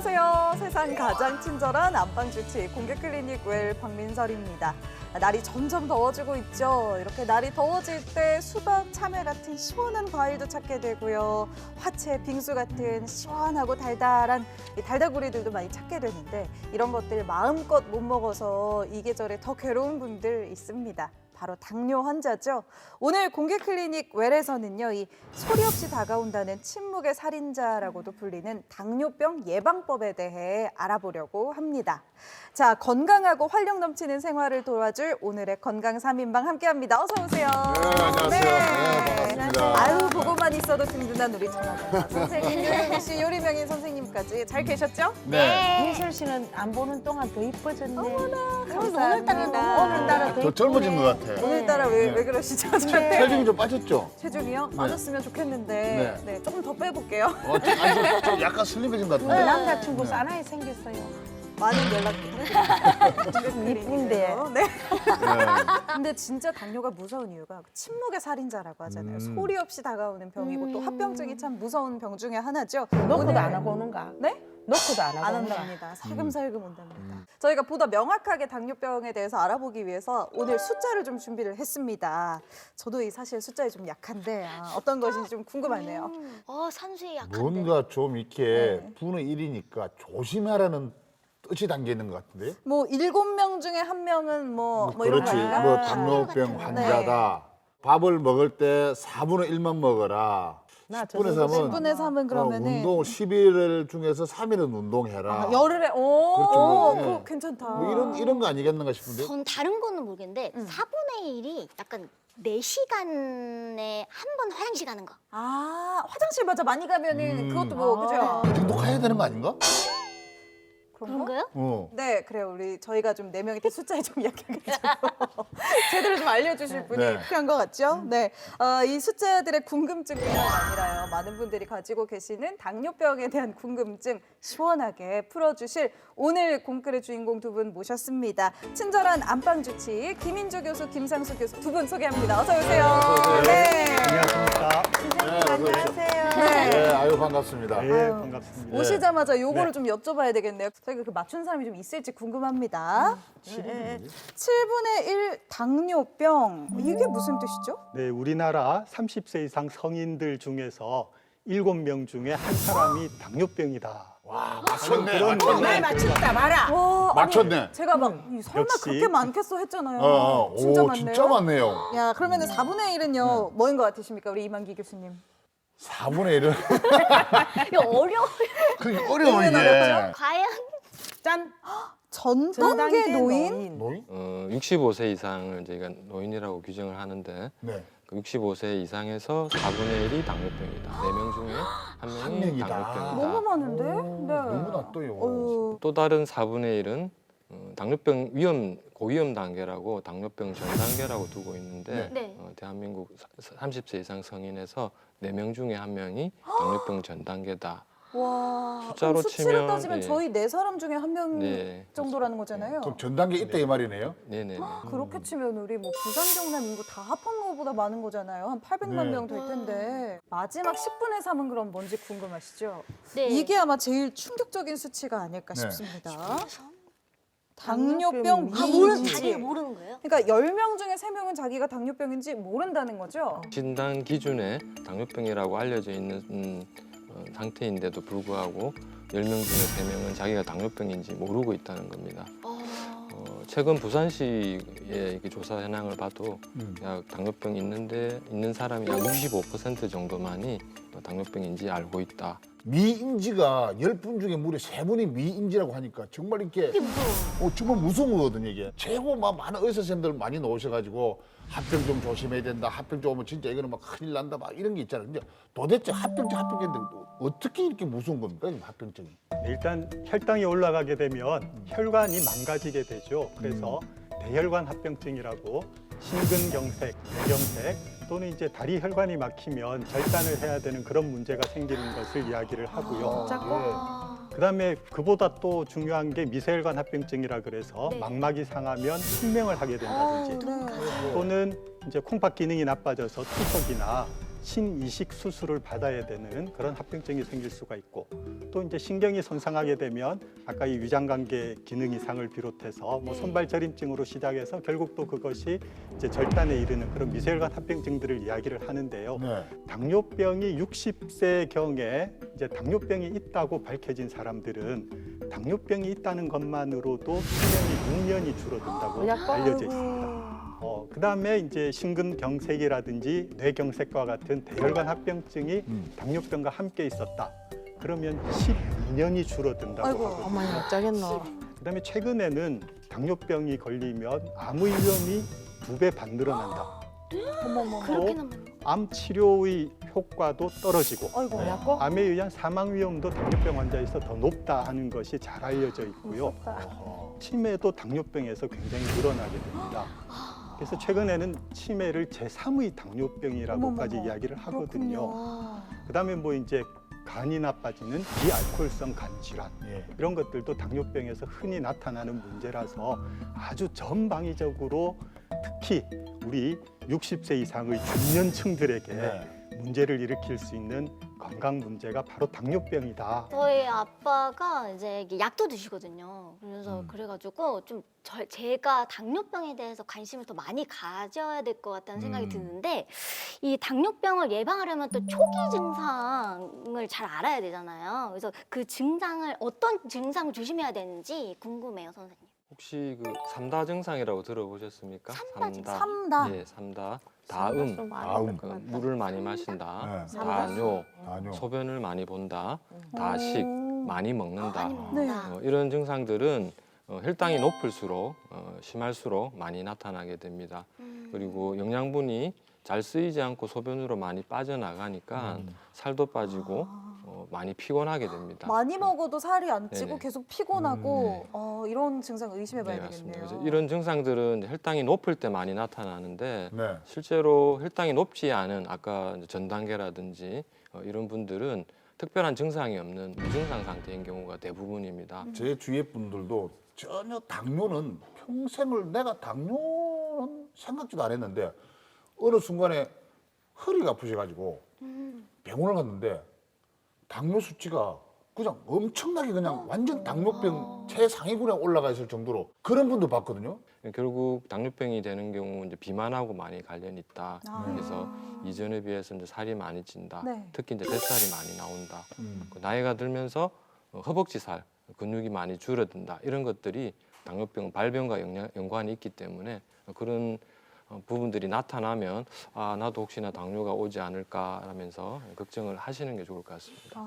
안녕하세요. 세상 가장 친절한 안방주치 공개클리닉 웰 박민설입니다. 날이 점점 더워지고 있죠. 이렇게 날이 더워질 때 수박, 참외 같은 시원한 과일도 찾게 되고요. 화채, 빙수 같은 시원하고 달달한 달달구리들도 많이 찾게 되는데 이런 것들 마음껏 못 먹어서 이 계절에 더 괴로운 분들 있습니다. 바로 당뇨 환자죠. 오늘 공개클리닉 웰에서는요, 이 소리 없이 다가온다는 침묵의 살인자라고도 불리는 당뇨병 예방법에 대해 알아보려고 합니다. 자, 건강하고 활력 넘치는 생활을 도와줄 오늘의 건강 3인방 함께합니다. 어서 오세요. 네, 안녕하세요. 네, 반갑습니다. 아유, 보고만 있어도 든든한 우리 전화번호 선생님, 유혜미 씨, 요리명인 선생님까지 잘 계셨죠? 네. 민설 씨는 안 보는 동안 더 이뻐졌네. 감사합니다. 오늘따라 더 더 젊어진 것 같아. 오늘따라 왜 그러시죠? 저한테? 체중이 좀 빠졌죠? 체중이요? 빠졌으면 좋겠는데 네. 조금 더 빼볼게요. 좀 약간 슬림해진 것 오늘 같은데. 남자친구 네. 사나이 생겼어요. 많은 연락 부탁드립니다. 이쁜데. 네. 네. 근데 진짜 당뇨가 무서운 이유가 침묵의 살인자라고 하잖아요. 소리 없이 다가오는 병이고 또 합병증이 참 무서운 병 중에 하나죠. 놓고도 오늘- 안 하고 오는가? 네? 놓고도 안 하고 안 오는가? 한답니다. 살금살금 온답니다. 저희가 보다 명확하게 당뇨병에 대해서 알아보기 위해서 오늘 숫자를 좀 준비를 했습니다. 저도 사실 숫자에 좀 약한데 어떤 것인지 좀 궁금하네요. 산수에 약한데. 뭔가 좀 이렇게 네. 분의 1이니까 조심하라는 뜻이 담겨 있는 것 같은데. 뭐 7명 중에 1명은 뭐 이런 그렇지. 거인가? 뭐 당뇨병 네. 환자다. 밥을 먹을 때 4분의 1만 먹어라. 나 10분의 저도 3은 10분의 3은 그러면은 운동 11일 중에서 3일은 운동해라. 열흘에 그렇죠. 네. 그거 괜찮다. 뭐 이런 거 아니겠는가 싶은데. 전 다른 거는 모르겠는데 4분의 1이 약간 4시간에 한 번 화장실 가는 거. 화장실 맞아 많이 가면은 그것도 뭐 그죠? 이 정도 가야 되는 거 아닌가? 그런가? 그런가요? 네, 그래요. 저희가 좀 4명이 숫자에 좀 약해가지고 제대로 좀 알려주실 분이 네. 필요한 것 같죠? 네, 이 숫자들의 궁금증뿐만 아니라요. 많은 분들이 가지고 계시는 당뇨병에 대한 궁금증 시원하게 풀어주실 오늘 공클의 주인공 두 분 모셨습니다. 친절한 안방주치 김인주 교수, 김상수 교수 두 분 소개합니다. 어서 오세요. 네. 안녕하십니까. 안녕하세요. 네, 아유 반갑습니다. 네, 아유. 반갑습니다. 오시자마자 요거를 네. 좀 여쭤봐야 되겠네요. 저희가 그 맞춘 사람이 좀 있을지 궁금합니다. 7분의 1 당뇨병 이게 무슨 뜻이죠? 네, 우리나라 30세 이상 성인들 중에서 7명 중에 한 사람이 당뇨병이다. 와, 맞췄네. 그런 말 맞췄다 봐라. 와, 맞췄네. 아니, 제가 막 설마 역시. 그렇게 많겠어 했잖아요. 오, 진짜 많네요. 진짜 많네요. 야, 그러면은 4분의 1은요 뭐인 것 같으십니까, 우리 이만기 교수님? 4분의 1은 이거 어려워요. 그게 어려워 이게. 과연? 짠. 전단계 노인? 노인? 65세 이상을 저희가 노인이라고 규정을 하는데 네. 그 65세 이상에서 4분의 1이 당뇨병이다. 4명 중에 한 한 명이 명이다. 당뇨병이다. 너무 많은데? 네. 너무 낮도요. 어휴, 또 다른 4분의 1은 당뇨병 고위험 단계라고 당뇨병 전 단계라고 두고 있는데 네. 대한민국 30세 이상 성인에서 4명 중에 한 명이 당뇨병 전 단계다. 와, 숫자로 그럼 수치를 치면, 따지면 예. 저희 4사람 중에 한 명 네. 정도라는 거잖아요. 그럼 전단계 있다 이 말이네요. 네네. 그렇게 치면 우리 뭐 부산 경남 인구 다 합한 것보다 많은 거잖아요. 한 800만 네. 명 될 텐데 마지막 10분의 3은 그럼 뭔지 궁금하시죠? 네. 이게 아마 제일 충격적인 수치가 아닐까 네. 싶습니다. 당뇨병 당뇨병 모르는 미인지. 자기가 모르는 거예요? 그러니까 10명 중에 3명은 자기가 당뇨병인지 모른다는 거죠? 진단 기준에 당뇨병이라고 알려져 있는 상태인데도 불구하고 10명 중에 3명은 자기가 당뇨병인지 모르고 있다는 겁니다. 최근 부산시의 이렇게 조사 현황을 봐도 약 당뇨병 있는 사람이 약 65% 정도만이 당뇨병인지 알고 있다. 미인지가 10분 중에 무려 3분이 미인지라고 하니까 정말 이렇게 정말 무서운 거거든요 이게. 최고 막 많은 의사 선생님들 많이 나오셔가지고 합병 좀 조심해야 된다. 합병증 오면 진짜 이거는 막 큰일 난다. 막 이런 게 있잖아요. 근데 도대체 합병증인데 어떻게 이렇게 무서운 겁니까? 이 합병증이. 일단 혈당이 올라가게 되면 혈관이 망가지게 되죠. 그래서 대혈관 합병증이라고 심근경색, 뇌경색 또는 이제 다리 혈관이 막히면 절단을 해야 되는 그런 문제가 생기는 것을 이야기를 하고요. 그다음에 그보다 또 중요한 게 미세혈관 합병증이라 그래서 네. 망막이 상하면 실명을 하게 된다든지 네. 또는 이제 콩팥 기능이 나빠져서 투석이나 신이식 수술을 받아야 되는 그런 합병증이 생길 수가 있고, 또 이제 신경이 손상하게 되면 아까 이 위장관계 기능 이상을 비롯해서 뭐 손발 저림증으로 시작해서 결국 또 그것이 이제 절단에 이르는 그런 미세혈관 합병증들을 이야기를 하는데요. 네. 당뇨병이 60세경에 이제 당뇨병이 있다고 밝혀진 사람들은 당뇨병이 있다는 것만으로도 수명이 6년이 줄어든다고 알려져 있습니다. 그다음에 이제 심근경색이라든지 뇌경색과 같은 대혈관 합병증이 당뇨병과 함께 있었다. 그러면 12년이 줄어든다고 아이고, 하거든요. 어머니 어쩌겠노. 그다음에 최근에는 당뇨병이 걸리면 암의 위험이 2배 반 늘어난다. 그렇게나 많이. 암 치료의 효과도 떨어지고 아이고. 뭐냐고? 암에 의한 사망 위험도 당뇨병 환자에서 더 높다 하는 것이 잘 알려져 있고요. 치매도 당뇨병에서 굉장히 늘어나게 됩니다. 그래서 최근에는 치매를 제3의 당뇨병이라고까지 어머머머. 이야기를 하거든요. 그렇군요. 그다음에 뭐 이제 간이 나빠지는 비알코올성 간 질환 예. 이런 것들도 당뇨병에서 흔히 나타나는 문제라서 아주 전방위적으로 특히 우리 60세 이상의 중년층들에게 네. 문제를 일으킬 수 있는 건강 문제가 바로 당뇨병이다. 저희 아빠가 이제 이게 약도 드시거든요. 그래서 그래가지고 좀 제가 당뇨병에 대해서 관심을 더 많이 가져야 될 것 같다는 생각이 드는데, 이 당뇨병을 예방하려면 또 초기 증상을 잘 알아야 되잖아요. 그래서 그 증상을 어떤 증상을 조심해야 되는지 궁금해요, 선생님. 혹시 그 삼다 증상이라고 들어보셨습니까? 삼다 증상? 삼다. 예, 삼다. 다음, 다음. 그 물을 많이 마신다. 네. 다뇨, 아니요. 소변을 많이 본다. 다식, 많이 먹는다. 많이 먹는다. 이런 증상들은 혈당이 높을수록 심할수록 많이 나타나게 됩니다. 그리고 영양분이 잘 쓰이지 않고 소변으로 많이 빠져나가니까 살도 빠지고 많이 피곤하게 됩니다. 많이 먹어도 살이 안 찌고 네네. 계속 피곤하고 이런 증상 의심해봐야 네, 맞습니다. 되겠네요. 그래서 이런 증상들은 이제 혈당이 높을 때 많이 나타나는데 네. 실제로 혈당이 높지 않은 아까 이제 전 단계라든지 이런 분들은 특별한 증상이 없는 무증상 상태인 경우가 대부분입니다. 제 주위의 분들도 전혀 당뇨는 평생을 내가 당뇨는 생각지도 안 했는데 어느 순간에 허리가 아프셔가지고 병원을 갔는데 당뇨 수치가 그냥 엄청나게 그냥 완전 당뇨병 최상위군에 올라가 있을 정도로 그런 분도 봤거든요. 결국 당뇨병이 되는 경우 이제 비만하고 많이 관련이 있다. 그래서 이전에 비해서 이제 살이 많이 찐다. 네. 특히 이제 뱃살이 많이 나온다. 그 나이가 들면서 허벅지 살, 근육이 많이 줄어든다. 이런 것들이 당뇨병 발병과 연관이 있기 때문에 그런 부분들이 나타나면 아 나도 혹시나 당뇨가 오지 않을까 하면서 걱정을 하시는 게 좋을 것 같습니다.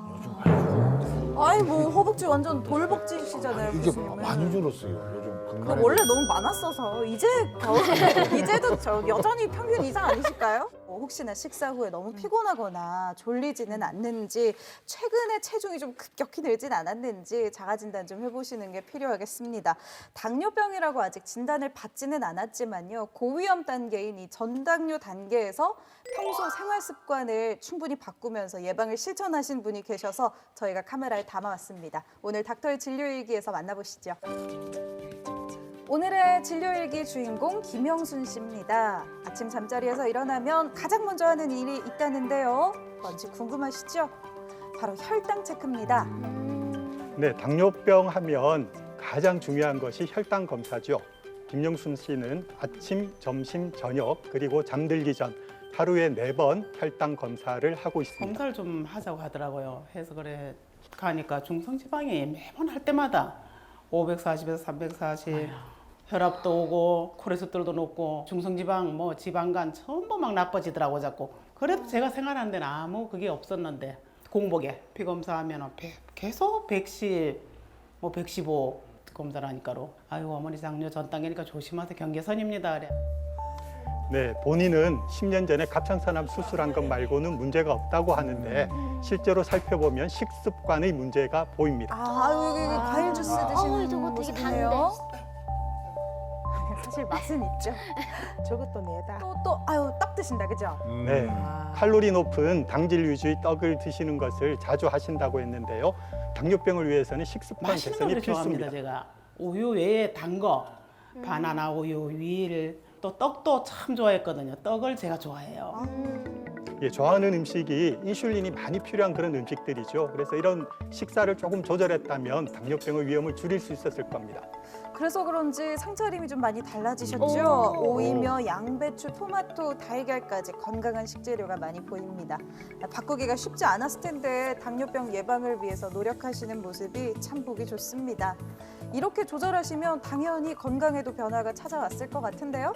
아이 뭐 허벅지 완전 돌벅지시잖아요, 이게 교수님은. 많이 줄었어요. 요즘 그 건강에. 원래 너무 많았어서 이제도 저 여전히 평균 이상 아니실까요? 혹시나 식사 후에 너무 피곤하거나 졸리지는 않는지, 최근에 체중이 좀 급격히 늘진 않았는지 자가 진단 좀 해보시는 게 필요하겠습니다. 당뇨병이라고 아직 진단을 받지는 않았지만요, 고위험 단계인 이 전당뇨 단계에서 평소 생활 습관을 충분히 바꾸면서 예방을 실천하신 분이 계셔서 저희가 카메라에 담아왔습니다. 오늘 닥터의 진료일기에서 만나보시죠. 오늘의 진료일기 주인공 김영순 씨입니다. 아침 잠자리에서 일어나면 가장 먼저 하는 일이 있다는데요. 뭔지 궁금하시죠? 바로 혈당 체크입니다. 네, 당뇨병 하면 가장 중요한 것이 혈당 검사죠. 김영순 씨는 아침, 점심, 저녁 그리고 잠들기 전 하루에 4번 혈당 검사를 하고 있습니다. 검사를 좀 하자고 하더라고요. 해서 그래 가니까 중성지방이 매번 할 때마다 540에서 340 혈압도 오고 콜레스테롤도 높고 중성지방 뭐 지방간 전부 막 나빠지더라고 자꾸. 그래도 제가 생활하는 데는 아무 그게 없었는데 공복에 피 검사하면 계속 110, 뭐 115 검사를 하니까로 아이고 어머니 당뇨 전 단계니까 조심하세요. 경계선입니다. 그래. 네, 본인은 10년 전에 갑상선암 수술한 것 말고는 문제가 없다고 하는데 실제로 살펴보면 식습관의 문제가 보입니다. 여기 과일 주스 드시는 저거 되게 모습이네요. 사실 맛은 있죠. 저것도 내다. 떡 드신다, 그죠? 네, 칼로리 높은 당질 위주의 떡을 드시는 것을 자주 하신다고 했는데요. 당뇨병을 위해서는 식습관 맛있는 개선이 걸 좋아합니다. 필수입니다. 제가 우유 외에 단 거, 바나나 우유, 윌, 또 떡도 참 좋아했거든요. 떡을 제가 좋아해요. 예, 좋아하는 음식이 인슐린이 많이 필요한 그런 음식들이죠. 그래서 이런 식사를 조금 조절했다면 당뇨병의 위험을 줄일 수 있었을 겁니다. 그래서 그런지 상차림이 좀 많이 달라지셨죠? 오이며 양배추, 토마토, 달걀까지 건강한 식재료가 많이 보입니다. 바꾸기가 쉽지 않았을 텐데 당뇨병 예방을 위해서 노력하시는 모습이 참 보기 좋습니다. 이렇게 조절하시면 당연히 건강에도 변화가 찾아왔을 것 같은데요?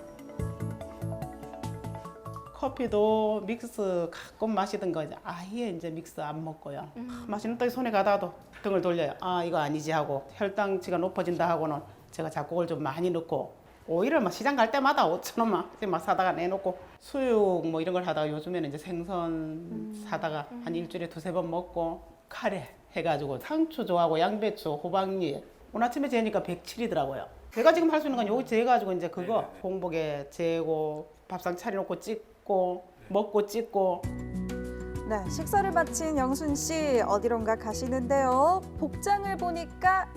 커피도 믹스 가끔 마시던 거 아예 이제 믹스 안 먹고요. 마시는 떡이 손에 가다도 등을 돌려요. 아 이거 아니지 하고 혈당치가 높아진다 하고는 제가 작곡을 좀 많이 넣고 오이를 막 시장 갈 때마다 5,000원만 막 사다가 내놓고 수육 뭐 이런 걸 하다가 요즘에는 이제 생선 사다가 한 일주일에 2-3번 먹고 카레 해가지고 상추 좋아하고 양배추, 호박잎 오늘 아침에 재니까 107이더라고요. 제가 지금 할 수 있는 건 요거 재가지고 이제 그거 공복에 재고 밥상 차려놓고 찍고 먹고 찍고. 네, 식사를 마친 영순 씨 어디론가 가시는데요. 복장을 보니까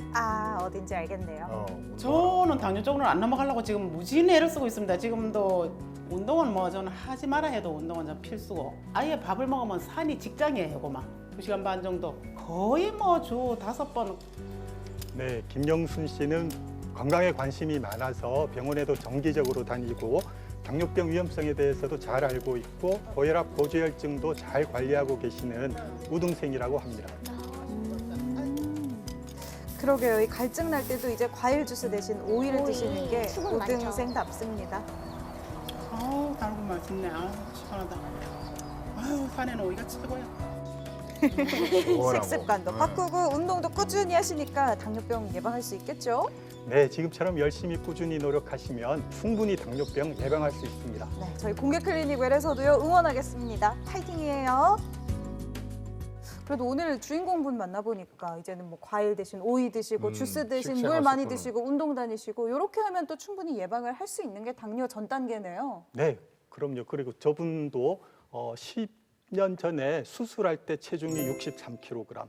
어딘지 알겠네요. 저는 당뇨 쪽으로는 안 넘어가려고 지금 무지히 애를 쓰고 있습니다. 지금도 운동은 뭐 저는 하지 말아 해도 운동은 좀 필수고 아예 밥을 먹으면 산이 직장이에요. 그만 2시간 반 정도 거의 뭐 주 5번. 네, 김영순 씨는 건강에 관심이 많아서 병원에도 정기적으로 다니고 당뇨병 위험성에 대해서도 잘 알고 있고 고혈압, 고지혈증도 잘 관리하고 계시는 우등생이라고 합니다. 그러게요. 이 갈증 날 때도 이제 과일 주스 대신 오이를 오이, 드시는 게 수분 많죠. 우등생답습니다. 아우 달고 맛있네. 아우 시원하다. 아유 산에는 오이가 최고야. 식습관도 바꾸고 운동도 꾸준히 하시니까 당뇨병 예방할 수 있겠죠? 네, 지금처럼 열심히 꾸준히 노력하시면 충분히 당뇨병 예방할 수 있습니다. 네, 저희 공개클리닉 웰에서도요 응원하겠습니다. 파이팅이에요. 그래도 오늘 주인공분 만나보니까 이제는 뭐 과일 대신 오이 드시고 주스 대신 물 많이 식생활 드시고 운동 다니시고 이렇게 하면 또 충분히 예방을 할 수 있는 게 당뇨 전 단계네요. 네, 그럼요. 그리고 저분도 10년 전에 수술할 때 체중이 63kg.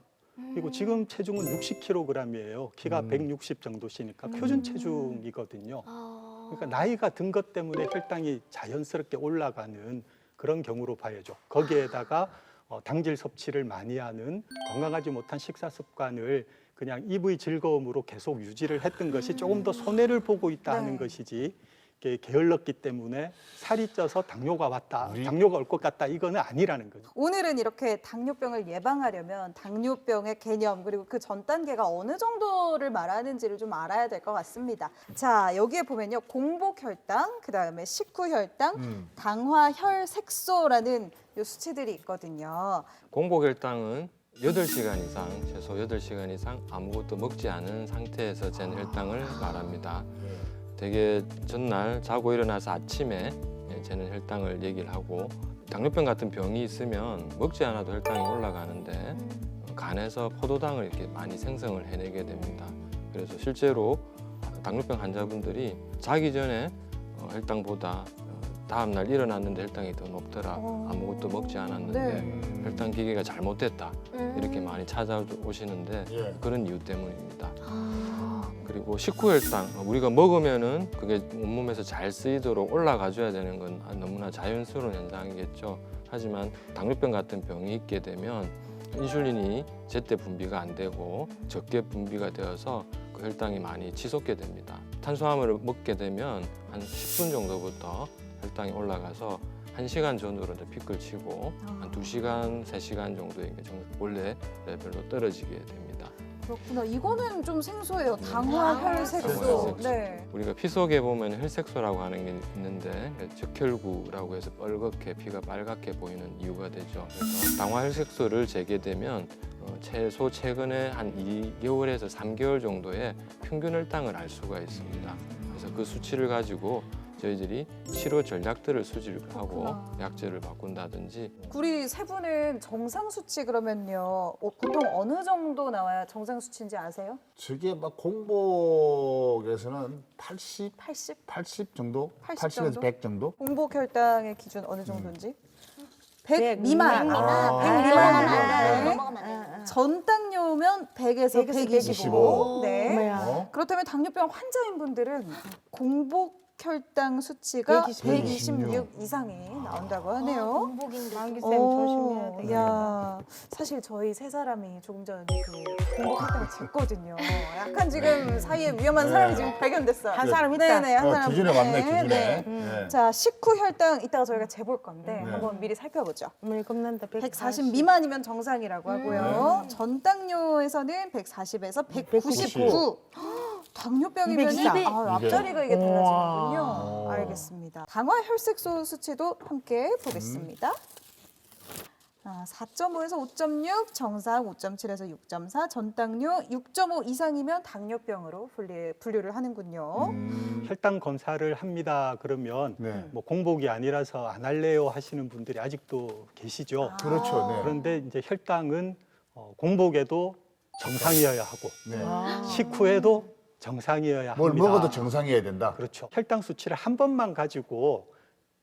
그리고 지금 체중은 60kg이에요. 키가 160 정도시니까 표준 체중이거든요. 그러니까 나이가 든 것 때문에 혈당이 자연스럽게 올라가는 그런 경우로 봐야죠. 거기에다가 당질 섭취를 많이 하는 건강하지 못한 식사 습관을 그냥 입의 즐거움으로 계속 유지를 했던 것이 조금 더 손해를 보고 있다 하는 네. 것이지 이게 게을렀기 때문에 살이 쪄서 당뇨가 왔다, 당뇨가 올 것 같다 이거는 아니라는 거죠. 오늘은 이렇게 당뇨병을 예방하려면 당뇨병의 개념 그리고 그 전 단계가 어느 정도를 말하는지를 좀 알아야 될 것 같습니다. 자, 여기에 보면요. 공복혈당, 그다음에 식후혈당, 당화혈색소라는 요 수치들이 있거든요. 공복혈당은 8시간 이상, 최소 8시간 이상 아무것도 먹지 않은 상태에서 잰 혈당을 말합니다. 되게 전날 자고 일어나서 아침에 재는 혈당을 얘기를 하고 당뇨병 같은 병이 있으면 먹지 않아도 혈당이 올라가는데 간에서 포도당을 이렇게 많이 생성을 해내게 됩니다. 그래서 실제로 당뇨병 환자분들이 자기 전에 혈당보다 다음 날 일어났는데 혈당이 더 높더라. 아무것도 먹지 않았는데 혈당 기계가 잘못됐다. 이렇게 많이 찾아오시는데 그런 이유 때문입니다. 그리고 식후혈당, 우리가 먹으면은 그게 온몸에서 잘 쓰이도록 올라가줘야 되는 건 너무나 자연스러운 현상이겠죠. 하지만 당뇨병 같은 병이 있게 되면 인슐린이 제때 분비가 안 되고 적게 분비가 되어서 그 혈당이 많이 치솟게 됩니다. 탄수화물을 먹게 되면 한 10분 정도부터 혈당이 올라가서 1시간 전후로 이제 피크를 치고 한 2시간, 3시간 정도에 원래 레벨로 떨어지게 됩니다. 그렇구나. 이거는 좀 생소해요. 당화혈색소. 당화혈색소. 네. 우리가 피 속에 보면 혈색소라고 하는 게 있는데 적혈구라고 해서 빨갛게 피가 빨갛게 보이는 이유가 되죠. 그래서 당화혈색소를 재게 되면 최소 최근에 한 2개월에서 3개월 정도의 평균 혈당을 알 수가 있습니다. 그래서 그 수치를 가지고 저희들이 치료 전략들을 수집을 하고 그렇구나. 약제를 바꾼다든지. 우리 세 분은 정상 수치 그러면요. 보통 어느 정도 나와야 정상 수치인지 아세요? 저게 막 공복에서는 80 80? 정도? 80 80에서 정도? 100 정도? 공복혈당의 기준 어느 정도인지? 100 100 미만. 미만. 100 미만. 넘어가면 안 돼요. 전 당뇨면 100에서 125. 125. 네. 어머야. 어? 그렇다면 당뇨병 환자인 분들은 공복 식혈당 수치가 126. 126 이상이 나온다고 하네요. 공복인데 만기쌤 또. 조심해야 돼. 야, 사실 저희 세 사람이 조금 전에 그 공복할 때가 됐거든요. 약간 지금 사이에 위험한 사람이 지금 발견됐어요. 한 사람 있다. 네네, 한 사람. 기준에 맞네, 기준에. 네. 네. 자, 식후 혈당 이따가 저희가 재볼 건데 네. 한번 미리 살펴보죠. 어머니 겁난다. 140 미만이면 정상이라고 하고요. 전 당뇨에서는 140에서 199. 당뇨병이면 224. 앞자리가 이게 우와. 달라지는군요. 알겠습니다. 당화 혈색소 수치도 함께 보겠습니다. 4.5에서 5.6, 정상 5.7에서 6.4, 전당뇨 6.5 이상이면 당뇨병으로 분류를 하는군요. 혈당 검사를 합니다. 그러면 네. 뭐 공복이 아니라서 안 할래요 하시는 분들이 아직도 계시죠. 그렇죠. 네. 그런데 이제 혈당은 공복에도 정상이어야 하고 네. 식후에도 정상이어야 뭘 합니다. 먹어도 정상이어야 된다. 그렇죠. 혈당 수치를 한 번만 가지고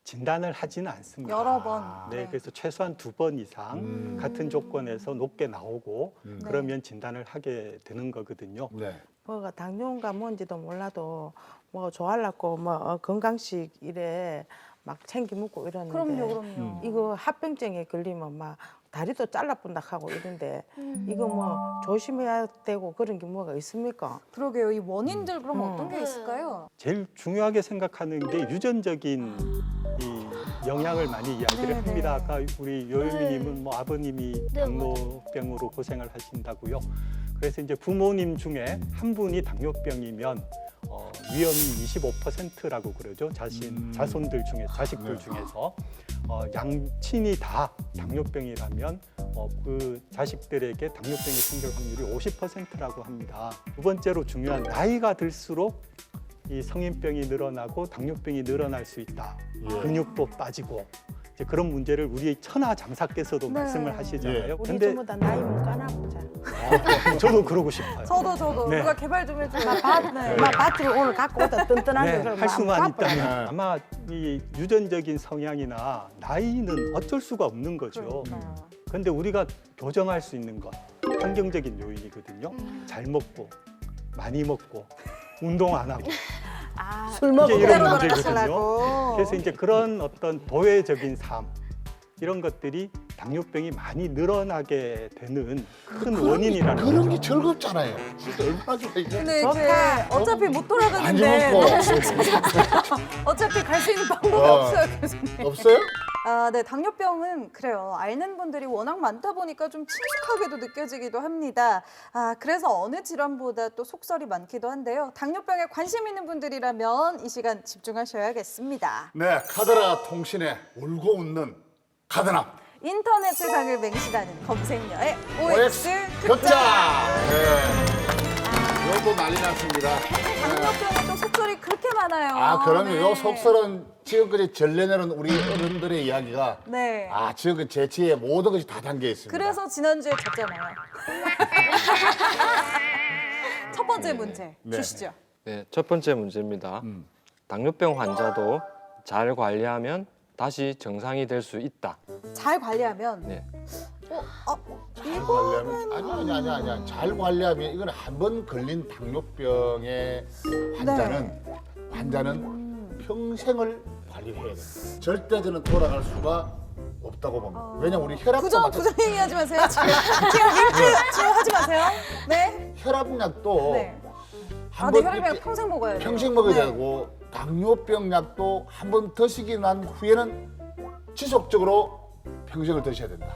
진단을 하지는 않습니다. 여러 번. 네, 그래서 최소한 2번 이상 같은 조건에서 높게 나오고 그러면 진단을 하게 되는 거거든요. 네. 뭐가 당뇨인가 뭔지도 몰라도 뭐 좋아하려고 뭐 건강식 이래 막 챙겨 먹고 이러는데 그럼요. 이거 합병증에 걸리면 막 다리도 잘라본다 하고 이런데 이거 뭐 조심해야 되고 그런 게 뭐가 있습니까? 그러게요. 이 원인들 그럼 어떤 게 네. 있을까요? 제일 중요하게 생각하는 게 유전적인 이 영향을 많이 이야기를 네, 합니다. 네. 아까 우리 요요미님은 뭐 아버님이 네, 당뇨병으로 고생을 하신다고요. 그래서 이제 부모님 중에 한 분이 당뇨병이면 위험이 25%라고 그러죠. 자손들 중에 자식들 중에서 양친이 다 당뇨병이라면 그 자식들에게 당뇨병이 생길 확률이 50%라고 합니다. 두 번째로 중요한 나이가 들수록 이 성인병이 늘어나고 당뇨병이 늘어날 수 있다. 예. 근육도 빠지고 이제 그런 문제를 우리 천하 장사께서도 네. 말씀을 하시잖아요. 우리 근데 전부 다 나이 못 가나 보자. 저도 그러고 싶어요. 저도 네. 누가 개발 좀 해줘요. 네. 막 밭을 오늘 갖고 왔다 뜬뜬한 네, 걸 할 수만 갚아라. 있다면 아마 이 유전적인 성향이나 나이는 어쩔 수가 없는 거죠. 그런데 우리가 교정할 수 있는 건 환경적인 요인이거든요. 잘 먹고 많이 먹고 운동 안 하고 술 먹고 이제 이런 그대로 문제거든요. 돌아가시려고. 그래서 이제 그런 어떤 도회적인 삶 이런 것들이 당뇨병이 많이 늘어나게 되는 큰 원인이라는 그런 게 거죠. 즐겁잖아요. 진짜 얼마나 좋아 이게. 근데 이제 좋다. 어차피 못 많이 돌아가는데 먹고. 어차피 갈 수 있는 방법이 어. 없어요, 교수님. 없어요? 네, 당뇨병은 그래요. 앓는 분들이 워낙 많다 보니까 좀 친숙하게도 느껴지기도 합니다. 그래서 어느 질환보다 또 속설이 많기도 한데요. 당뇨병에 관심 있는 분들이라면 이 시간 집중하셔야겠습니다. 네, 카드라 통신에 울고 웃는 카드남. 인터넷 세상을 맹신하는 검색녀의 OX OX 격자. 극자. 네. 이것도 난리 났습니다. 당뇨병에 또 속설이 그렇게 많아요. 그럼요. 네. 요 속설은 지금까지 전래내는 우리 어른들의 이야기가 네. 지금까지 재치에 모든 것이 다 담겨 있습니다. 그래서 지난주에 졌잖아요. 첫 번째 문제 네. 주시죠. 네, 첫 번째 문제입니다. 당뇨병 환자도 잘 관리하면 다시 정상이 될 수 있다. 잘 관리하면 네. 잘 관리하면 아니야. 잘 관리하면 이건 한 번 걸린 당뇨병의 환자는 평생을 관리를 해야 됩니다. 절대적으로 돌아갈 수가 없다고 봅니다. 왜냐면 우리 혈압도 부정행위 하지 마세요. 지금 링크 지금 하지 마세요. 네. 혈압약도 네. 한 네, 번 혈압약 이렇게 평생 먹어야 돼요. 평생 먹어야 네. 되고 당뇨병 약도 한 번 드시고 난 후에는 지속적으로 평생을 드셔야 된다.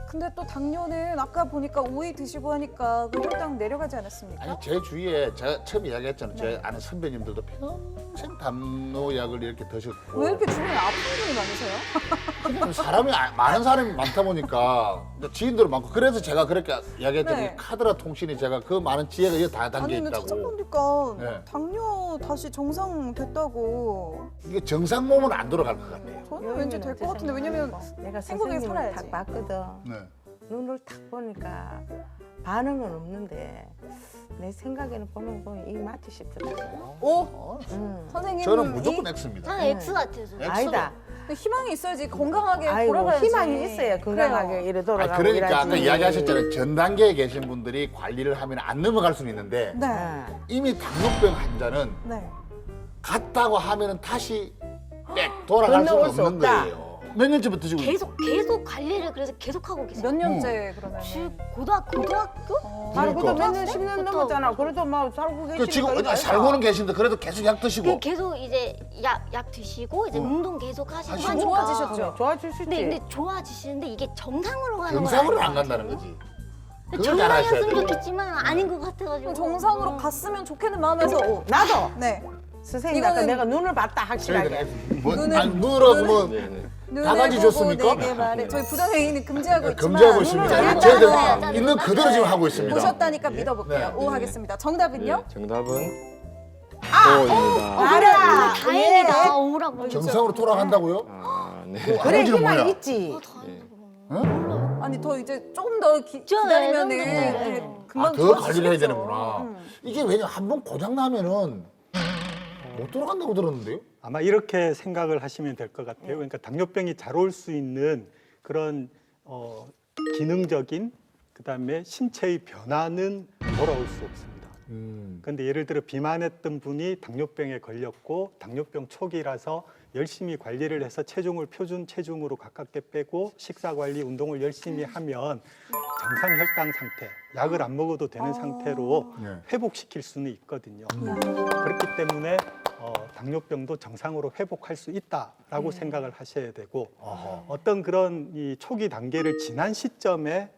근데 또 당뇨는 아까 보니까 오이 드시고 하니까 그 혈당 내려가지 않았습니까? 아니 제 주위에 제가 처음 이야기했잖아요. 제 아는 선배님들도 평생 당뇨약을 이렇게 드셨고 왜 이렇게 주변에 아픈 분이 많으세요? 사람이 많은 사람이 많다 보니까 지인들 많고 그래서 제가 그렇게 이야기했잖아요. 네. 이 카드라 통신이 제가 그 많은 지혜가 여기 다 담겨 아니 근데 있다고. 찾아보니까 네. 당뇨 다시 정상 됐다고. 이게 정상 몸은 안 돌아갈 것 같아요. 저는 왠지 될 것 같은데 왜냐면 내가 행복하게 선생님을 살아야지. 딱 봤거든. 네. 눈을 딱 보니까 반응은 없는데 내 생각에는 보면 이 맞지 싶더라고. 오 선생님 저는 무조건 X입니다. 저는 X 같아요. 저는. X로. 아니다. 희망이 있어야지 건강하게 아이고 돌아가야지. 희망이 있어야 건강하게 그래요. 이래 돌아가고 그러니까 이러지. 아까 이야기하셨잖아요. 전 단계에 계신 분들이 관리를 하면 안 넘어갈 수는 있는데 네. 어. 이미 당뇨병 환자는 네. 갔다고 하면은 다시 백 돌아갈 수는 건너올 수 없는 없다. 거예요. 몇 년째부터 드시고 계속 관리를 그래서 계속 하고 계세요. 몇 년째 그러면? 고등학교? 아니 그래도 그러니까. 몇 년, 10년 넘었잖아. 그래도 막 살고 계시니까. 지금 이거 아이가. 살고는 계신데 그래도 계속 약 드시고 계속 이제 약 드시고 이제 운동 계속 하시고 하시고. 하니까 좋아지셨죠? 좋아질 수 있지. 근데 좋아지시는데 이게 정상으로 가는 건 정상으로 아닌 안 것 간다는 같아요. 거지. 그걸 잘 아셔야 정상이었으면 돼요. 좋겠지만 아닌 것 같아가지고 정상으로 갔으면 좋겠는 마음에서 나도 네. 선생님 아까 이거는- 내가 눈을 봤다 확실하게. 눈으로 네네. 다 가지 줬습니까? 내게 말해. 저희 부정행위는 금지하고 있지만 금지하고 있습니다. 눈으로 저희들 알았어요. 있는 그대로 지금 하고 있습니다. 보셨다니까 믿어볼게요. 네. 오 하겠습니다. 정답은요? 네, 정답은 O입니다. 알아. 다행이다 오라고 정상으로 돌아간다고요? 아, 네. 그래 아버지는 희망 뭐야? 있지. 아니 더 이제 조금 더 저 기다리면은 예전부터 네, 금방 더 관리를 해야 좋아지시겠죠. 되는구나. 이게 왜냐 한 번 고장 나면은 못 돌아간다고 들었는데요? 아마 이렇게 생각을 하시면 될 것 같아요. 그러니까 당뇨병이 잘 올 수 있는 그런 기능적인 그다음에 신체의 변화는 돌아올 수 없습니다. 그런데 예를 들어 비만했던 분이 당뇨병에 걸렸고 당뇨병 초기라서 열심히 관리를 해서 체중을 표준 체중으로 가깝게 빼고 식사 관리, 운동을 열심히 하면 정상 혈당 상태, 약을 안 먹어도 되는 상태로 네. 회복시킬 수는 있거든요. 그렇기 때문에 당뇨병도 정상으로 회복할 수 있다라고 생각을 하셔야 되고 어떤 그런 이 초기 단계를 지난 시점에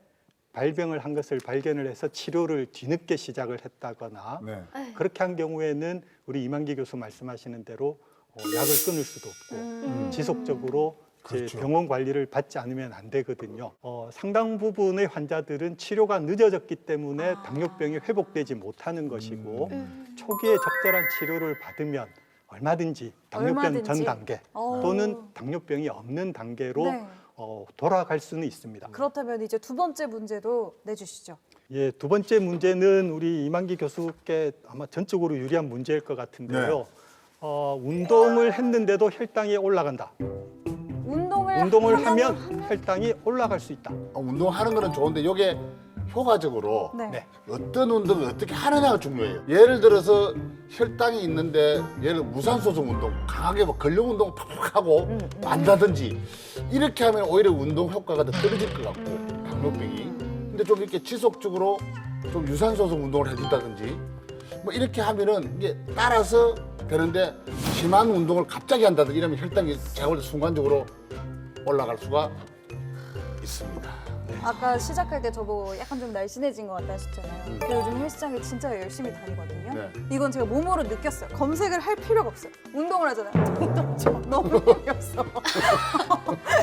발병을 한 것을 발견을 해서 치료를 뒤늦게 시작을 했다거나 네. 그렇게 한 경우에는 우리 이만기 교수 말씀하시는 대로 약을 끊을 수도 없고 지속적으로 이제 그렇죠. 병원 관리를 받지 않으면 안 되거든요. 상당 부분의 환자들은 치료가 늦어졌기 때문에 당뇨병이 회복되지 못하는 것이고 초기에 적절한 치료를 받으면 얼마든지 당뇨병 전 얼마든지. 단계 어. 또는 당뇨병이 없는 단계로 네. 돌아갈 수는 있습니다. 그렇다면 이제 두 번째 문제도 내주시죠. 예, 두 번째 문제는 우리 이만기 교수께 아마 전적으로 유리한 문제일 것 같은데요. 운동을 했는데도 혈당이 올라간다. 운동을 하면 혈당이 올라갈 수 있다. 운동하는 거는 좋은데 이게 효과적으로 네. 네. 어떤 운동을 어떻게 하느냐가 중요해요. 예를 들어서 혈당이 있는데 예를 무산소성 운동, 강하게 뭐 근력 운동 팍팍 하고 만다든지 이렇게 하면 오히려 운동 효과가 더 떨어질 것 같고 당뇨병이. 근데 좀 이렇게 지속적으로 좀 유산소성 운동을 해준다든지 뭐 이렇게 하면은 이게 따라서 되는데 심한 운동을 갑자기 한다든지 이러면 혈당이 제가 볼 때 순간적으로 올라갈 수가 있습니다. 아까 시작할 때 저보고 약간 좀 날씬해진 것 같다 하셨잖아요. 근데 요즘 헬스장에 진짜 열심히 다니거든요. 네. 이건 제가 몸으로 느꼈어요. 검색을 할 필요가 없어요. 운동을 하잖아요. 너무 힘이 없어.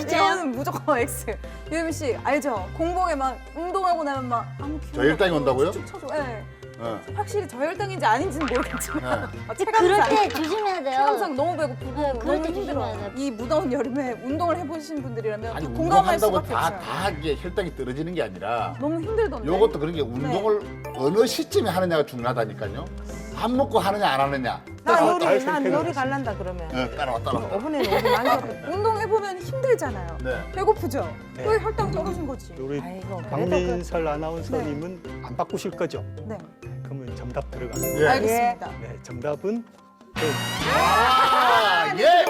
이거는 무조건 X. 유미 씨 알죠? 공복에 막 운동하고 나면 막 아무 기분 저혈당이 온다고요? 축축 쳐줘. 네. 네. 확실히 저혈당인지 아닌지는 모르겠지만 네. 그럴 체감상 때 조심해야 돼요. 체감상 너무 배고프고 네, 그럴 너무 때 힘들어요. 조심해야 돼요. 이 무더운 여름에 운동을 해보신 분들이라면 아니 공감할 운동한다고 수밖에 없어요. 다 이게 혈당이 떨어지는 게 아니라 너무 힘들던데. 요것도 그런 게 운동을 어느 시점에 하느냐가 중요하다니까요. 밥 먹고 하느냐 안 하느냐. 난 잘 요리, 난 선택을 요리 하셨어요. 갈란다 그러면. 따라와. 5분에 5분 만져. 운동해보면 힘들잖아요. 네. 배고프죠? 네. 왜 혈당 떨어진 거지? 우리 아이고, 그래도 박민설 아나운서님은 안 바꾸실 거죠? 네, 그러면 정답 들어가겠습니다. 예. 알겠습니다. 네, 정답은 예.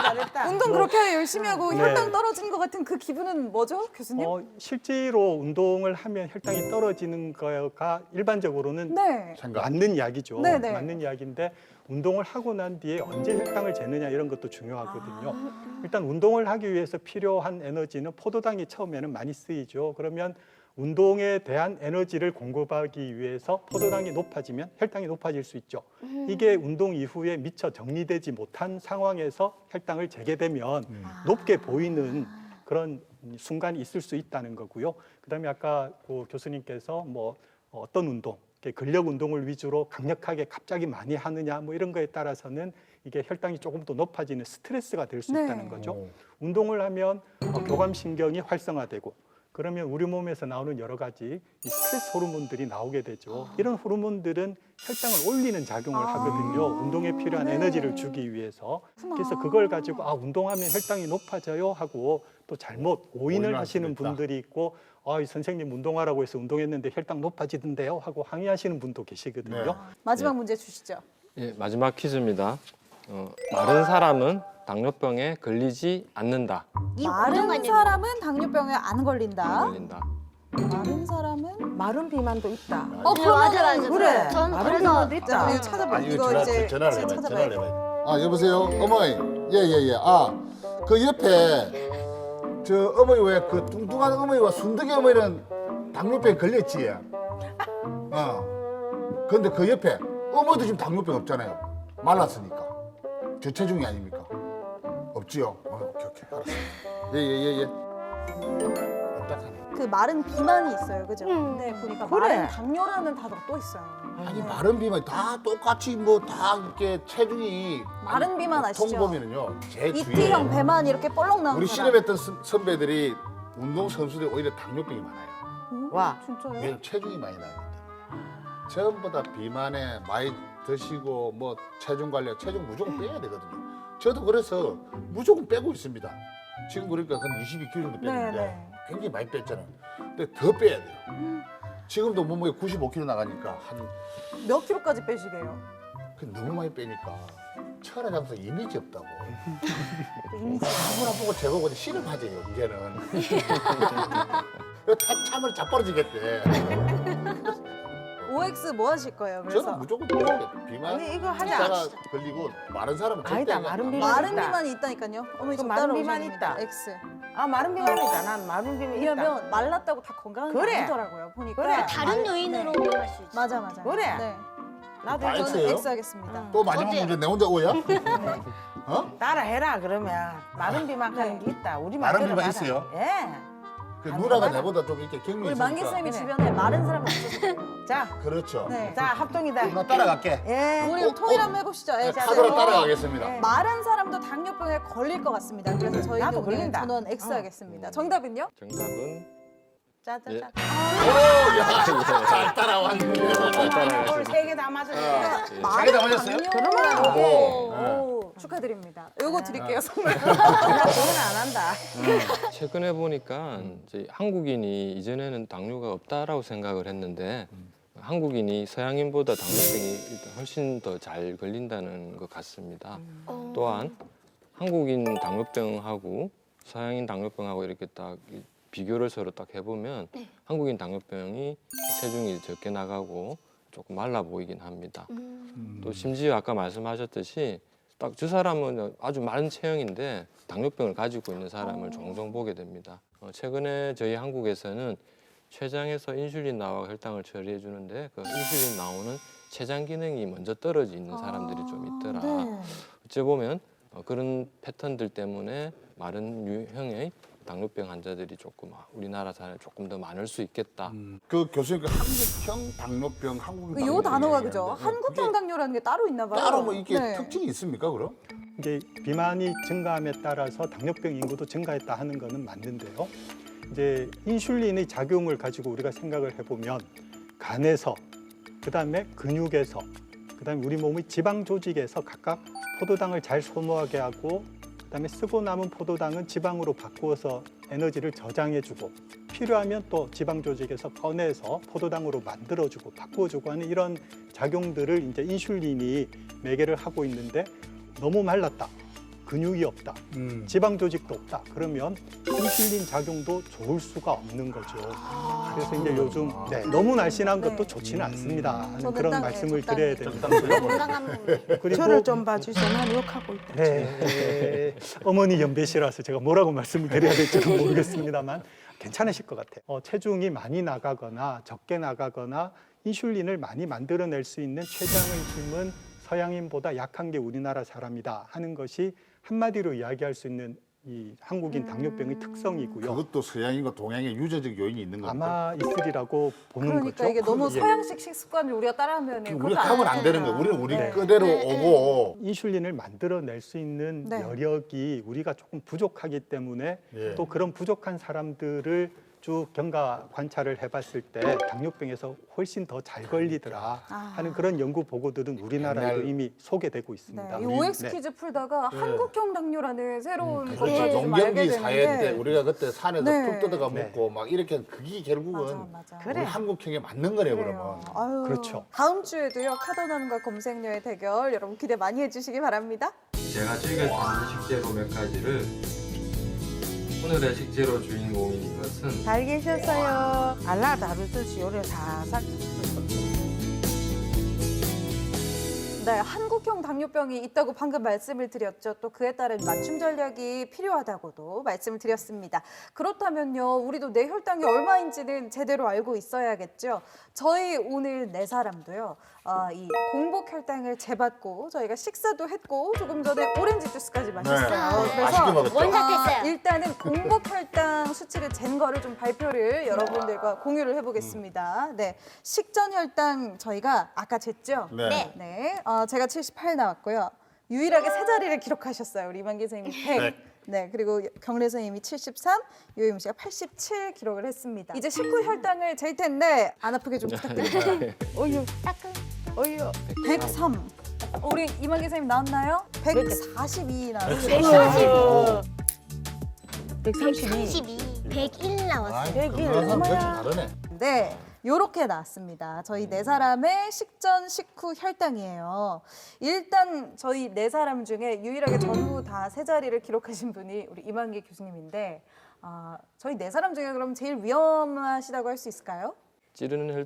잘했다. 운동 그렇게 열심히 하고 네. 혈당 떨어진 것 같은 그 기분은 뭐죠, 교수님? 실제로 운동을 하면 혈당이 떨어지는 거가 일반적으로는 네. 생각. 맞는 이야기죠. 네, 네. 맞는 이야기인데 운동을 하고 난 뒤에 언제 혈당을 재느냐 이런 것도 중요하거든요. 일단 운동을 하기 위해서 필요한 에너지는 포도당이 처음에는 많이 쓰이죠. 그러면 운동에 대한 에너지를 공급하기 위해서 포도당이 높아지면 혈당이 높아질 수 있죠. 이게 운동 이후에 미처 정리되지 못한 상황에서 혈당을 재게 되면 높게 보이는 그런 순간이 있을 수 있다는 거고요. 그다음에 아까 그 교수님께서 뭐 어떤 운동, 근력 운동을 위주로 강력하게 갑자기 많이 하느냐 뭐 이런 거에 따라서는 이게 혈당이 조금 더 높아지는 스트레스가 될 수 네. 있다는 거죠. 운동을 하면 교감신경이 활성화되고 그러면 우리 몸에서 나오는 여러 가지 이 스트레스 호르몬들이 나오게 되죠. 이런 호르몬들은 혈당을 올리는 작용을 하거든요. 운동에 필요한 네. 에너지를 주기 위해서. 그래서 그걸 가지고 운동하면 혈당이 높아져요 하고 또 잘못 오인을 오인할 하시는 수도 있다. 분들이 있고 이 선생님 운동하라고 해서 운동했는데 혈당 높아지던데요 하고 항의하시는 분도 계시거든요. 네. 마지막 문제 주시죠. 예, 마지막 퀴즈입니다. 마른 사람은 당뇨병에 걸리지 않는다. 이 마른 고정관념이- 사람은 당뇨병에 안 걸린다. 안 걸린다. 마른 사람은 마른 비만도 있다. 네, 그러면은 맞아. 그래. 전 마른 그래서 비만도 있다. 잠깐만, 이거 찾아봐. 이거 이제 전화를 해봐요. 찾아봐야 전화를 돼. 해봐요. 아 여보세요, 어머니. 예예예. 아 그 옆에 저 어머니 왜 그 뚱뚱한 어머니와 순덕이 어머니는 당뇨병 걸렸지? 그런데 그 옆에 어머니도 지금 당뇨병 없잖아요. 말랐으니까. 저체중이 아닙니까? 없지요. 오케이 알았어. 예예예. 딱하네. 그 마른 비만이 있어요, 그죠? 근데 보니까 그래. 마른 당뇨라는 단어가 또 있어요. 아니 마른 비만 다 똑같이 뭐 다 이렇게 체중이 마른 비만 아시죠? 통 보면은요 제 주위에 이티형 배만 이렇게 볼록 나오는 우리 사람. 실험했던 선배들이 운동 선수들이 오히려 당뇨병이 많아요. 와. 진짜요? 왜냐면 체중이 많이 나기 때문에. 전부 다 비만에 많이 드시고 뭐 체중 관리, 체중 무조건 빼야 되거든요. 저도 그래서 무조건 빼고 있습니다. 지금 그러니까 한 22kg 정도 빼는데 네. 굉장히 많이 뺐잖아요. 근데 더 빼야 돼요. 지금도 몸무게 95kg 나가니까 몇 킬로까지 빼시게요? 너무 많이 빼니까 천하장사 이미지 없다고. 아무나 보고 제보고 실험하죠 이제는. 참을 자빠르지겠대. OX 뭐 하실 거예요? 그래서 저는 무조건 빼야 비만 아니, 이거 하자. 진짜가 걸리고 마른 사람은 절대 아니다, 안 마른 가. 비만. 마른 있다. 비만이 있다니까요. 어머니 그 좀 마른 따라오셔야 비만 됩니다. 있다. X. 아 마른 비만이다. 난 마른 비만 있다. 왜냐면 말랐다고 다 건강한 게 그래. 아니더라고요. 보니까 그래. 다른 요인으로 위험할 수 있어. 맞아. 그래. 네. 나도 아, 이거 X예요? 저는 X 하겠습니다. 또 마지막 어때요? 문제 내 혼자 오야? 따라해라 그러면 마른 비만 하는 게 있다. 우리 말 마른 비만 들어봐라. 있어요? 예. 그 아, 누나가 맞아. 내보다 좀 이렇게 경륜이 우리 만기 있으니까. 쌤이 그래. 주변에 마른 사람이 없어서 자, 그렇죠. 네. 자 합동이다. 누나 따라갈게. 예. 우리 통일 한번 해봅시다. 네, X. 카드로 따라가겠습니다. 네. 마른 사람도 당뇨병에 걸릴 것 같습니다. 그래서 저희는 나도 오늘 걸린다. 전원 X 어. 하겠습니다. 정답은요? 정답은 짜자자. 예. 잘 따라왔네. 오늘 3개 다 맞았어. 자기 다 맞았어요? 그러면 오, 축하드립니다. 요거 드릴게요, 선물. 나 그건 안 한다. 최근에 보니까 이제 한국인이 이전에는 당뇨가 없다라고 생각을 했는데 한국인이 서양인보다 당뇨병이 일단 훨씬 더 잘 걸린다는 것 같습니다. 또한 한국인 당뇨병하고 서양인 당뇨병하고 이렇게 딱 비교를 서로 딱 해보면 네. 한국인 당뇨병이 체중이 적게 나가고 조금 말라 보이긴 합니다. 또 심지어 아까 말씀하셨듯이 딱 저 사람은 아주 마른 체형인데 당뇨병을 가지고 있는 사람을 종종 보게 됩니다. 최근에 저희 한국에서는 췌장에서 인슐린 나와 혈당을 처리해 주는데 그 인슐린 나오는 췌장 기능이 먼저 떨어져 있는 사람들이 좀 있더라. 네. 어째 보면 그런 패턴들 때문에 마른 유형의 당뇨병 환자들이 조금 우리나라 사람이 조금 더 많을 수 있겠다. 그 교수님 그 한국형 당뇨병, 한국형 요 당뇨병 단어가 얘기하는데 그죠? 한국형 당뇨라는 게 따로 있나 봐요. 따로 뭐 이게 네. 특징이 있습니까 그럼? 이제 비만이 증가함에 따라서 당뇨병 인구도 증가했다 하는 것은 맞는데요. 이제 인슐린의 작용을 가지고 우리가 생각을 해보면 간에서, 그다음에 근육에서, 그다음에 우리 몸의 지방 조직에서 각각 포도당을 잘 소모하게 하고, 그다음에 쓰고 남은 포도당은 지방으로 바꾸어서 에너지를 저장해주고, 필요하면 또 지방 조직에서 꺼내서 포도당으로 만들어주고 바꾸어주고 하는 이런 작용들을 이제 인슐린이 매개를 하고 있는데 너무 말랐다, 근육이 없다, 지방 조직도 없다. 그러면 인슐린 작용도 좋을 수가 없는 거죠. 그래서 이제 요즘 너무 날씬한 것도 네. 좋지는 않습니다 하는 저는 그런 딱, 말씀을 적당히. 드려야 됩니다. 건강한 몸. 그리고 저를 좀 봐주세요. 난 욕하고 있다. 네, 어머니 연배시라서 제가 뭐라고 말씀을 드려야 될지는 모르겠습니다만 괜찮으실 것 같아요. 체중이 많이 나가거나 적게 나가거나 인슐린을 많이 만들어낼 수 있는 췌장의 힘은 서양인보다 약한 게 우리나라 사람이다 하는 것이 한마디로 이야기할 수 있는 이 한국인 당뇨병의 특성이고요. 그것도 서양인과 동양의 유전적 요인이 있는 겁니까? 아마 있으리라고 보는 그러니까 거죠. 이게 너무 예. 서양식 식습관을 우리가 따라하면 우리가 하면 안 되는 거예요. 우리는 우리 네. 그대로 오고 인슐린을 만들어낼 수 있는 네. 여력이 우리가 조금 부족하기 때문에 예. 또 그런 부족한 사람들을 쭉 경과 관찰을 해봤을 때 당뇨병에서 훨씬 더 잘 걸리더라 하는 그런 연구 보고들은 우리나라에도 옛날- 이미 소개되고 있습니다. 네, 이 OX 네. 퀴즈 풀다가 한국형 당뇨라는 새로운 그렇죠. 것을 좀 알게 농경기 사회 때 되는데 우리가 그때 산에서 네. 풀 뜯어가 네. 먹고 막 이렇게 그게 결국은 맞아. 우리 한국형에 맞는 거네 그래요. 그러면. 아유, 그렇죠. 다음 주에도요 카더남과 검색녀의 대결 여러분 기대 많이 해주시기 바랍니다. 제가 즐겨 찾는 식재료 몇 가지를 오늘의 식재료 주인공인 이것은 잘 계셨어요. 알라 다루듯이 요리 사삭. 네, 한국형 당뇨병이 있다고 방금 말씀을 드렸죠. 또 그에 따른 맞춤 전략이 필요하다고도 말씀을 드렸습니다. 그렇다면요, 우리도 내 혈당이 얼마인지는 제대로 알고 있어야겠죠. 저희 오늘 네 사람도요, 이 공복 혈당을 재봤고 저희가 식사도 했고 조금 전에 오렌지 주스까지 마셨어요. 네, 맛있게 먹었죠. 원샷했어요. 일단은 공복 혈당 수치를 잰 거를 좀 발표를 여러분들과 공유를 해보겠습니다. 네, 식전 혈당 저희가 아까 쟀죠? 네. 네, 제가 78 나왔고요. 유일하게 세 자리를 기록하셨어요. 우리 이만기 선생님이 100. 네, 그리고 경례 선생님이 73, 요임 씨가 87 기록을 했습니다. 이제 식후 혈당을 잴 텐데 안 아프게 좀 부탁드립니다. 어유, 따끔. 어유. 103. 우리 이만기 선생님 나왔나요? 142 나왔어요. 132. 32, 101 나왔어요. 그거는 좀 다르네. 네, 요렇게 나왔습니다. 저희 네 사람의 식전, 식후 혈당이에요. 일단 저희 네 사람 중에 유일하게 전부 다 세 자리를 기록하신 분이 우리 이만기 교수님인데 저희 네 사람 중에 그럼 제일 위험하시다고 할 수 있을까요? 찌르는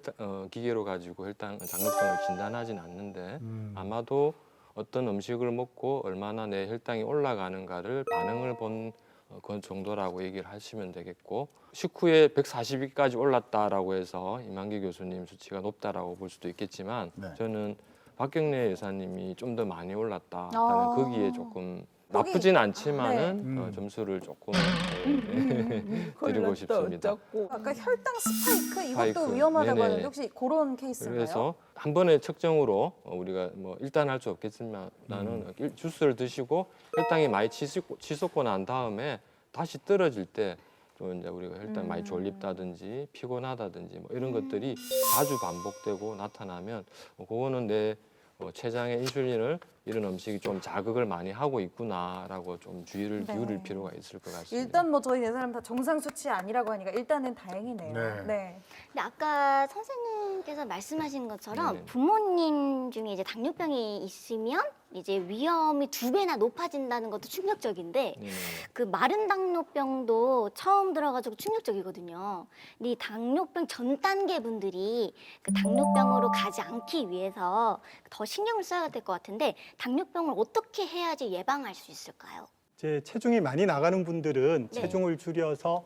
기계로 가지고 당뇨병을 진단하진 않는데 아마도 어떤 음식을 먹고 얼마나 내 혈당이 올라가는가를 반응을 본 그 정도라고 얘기를 하시면 되겠고 식후에 142까지 올랐다라고 해서 이만기 교수님 수치가 높다라고 볼 수도 있겠지만 네. 저는 박경래 여사님이 좀 더 많이 올랐다라는 아. 거기에 조금 거기- 나쁘진 않지만은 네. 점수를 조금 드리고 싶습니다. 아까 혈당 스파이크 이것도 스파이크. 위험하다고 네네. 하는데 혹시 그런 케이스인가요? 그래서 한 번에 측정으로 우리가 뭐 일단 할 수 없겠지만 나는 주스를 드시고 혈당이 많이 치솟고 난 다음에 다시 떨어질 때 또 이제 우리가 혈당 많이 졸립다든지 피곤하다든지 뭐 이런 것들이 자주 반복되고 나타나면 그거는 내 췌장의 인슐린을 이런 음식이 좀 자극을 많이 하고 있구나라고 좀 주의를 네. 기울일 필요가 있을 것 같습니다. 일단 뭐 저희 네 사람 다 정상 수치 아니라고 하니까 일단은 다행이네요. 네. 네. 근데 아까 선생님께서 말씀하신 것처럼 네네. 부모님 중에 이제 당뇨병이 있으면 이제 위험이 2배나 높아진다는 것도 충격적인데 네네. 그 마른 당뇨병도 처음 들어가지고 충격적이거든요. 근데 이 당뇨병 전 단계 분들이 그 당뇨병으로 가지 않기 위해서 더 신경을 써야 될 것 같은데 당뇨병을 어떻게 해야지 예방할 수 있을까요? 이제 체중이 많이 나가는 분들은 네. 체중을 줄여서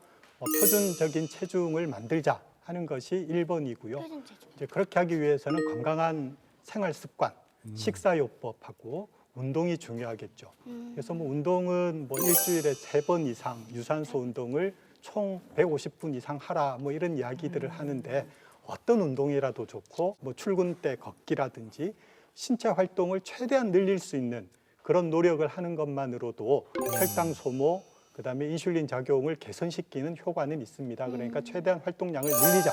표준적인 체중을 만들자 하는 것이 1번이고요. 표준 체중. 이제 그렇게 하기 위해서는 건강한 생활 습관, 식사요법하고 운동이 중요하겠죠. 그래서 뭐 운동은 뭐 일주일에 3번 이상 유산소 운동을 총 150분 이상 하라 뭐 이런 이야기들을 하는데 어떤 운동이라도 좋고 뭐 출근 때 걷기라든지 신체 활동을 최대한 늘릴 수 있는 그런 노력을 하는 것만으로도 혈당 소모, 그다음에 인슐린 작용을 개선시키는 효과는 있습니다. 그러니까 최대한 활동량을 늘리자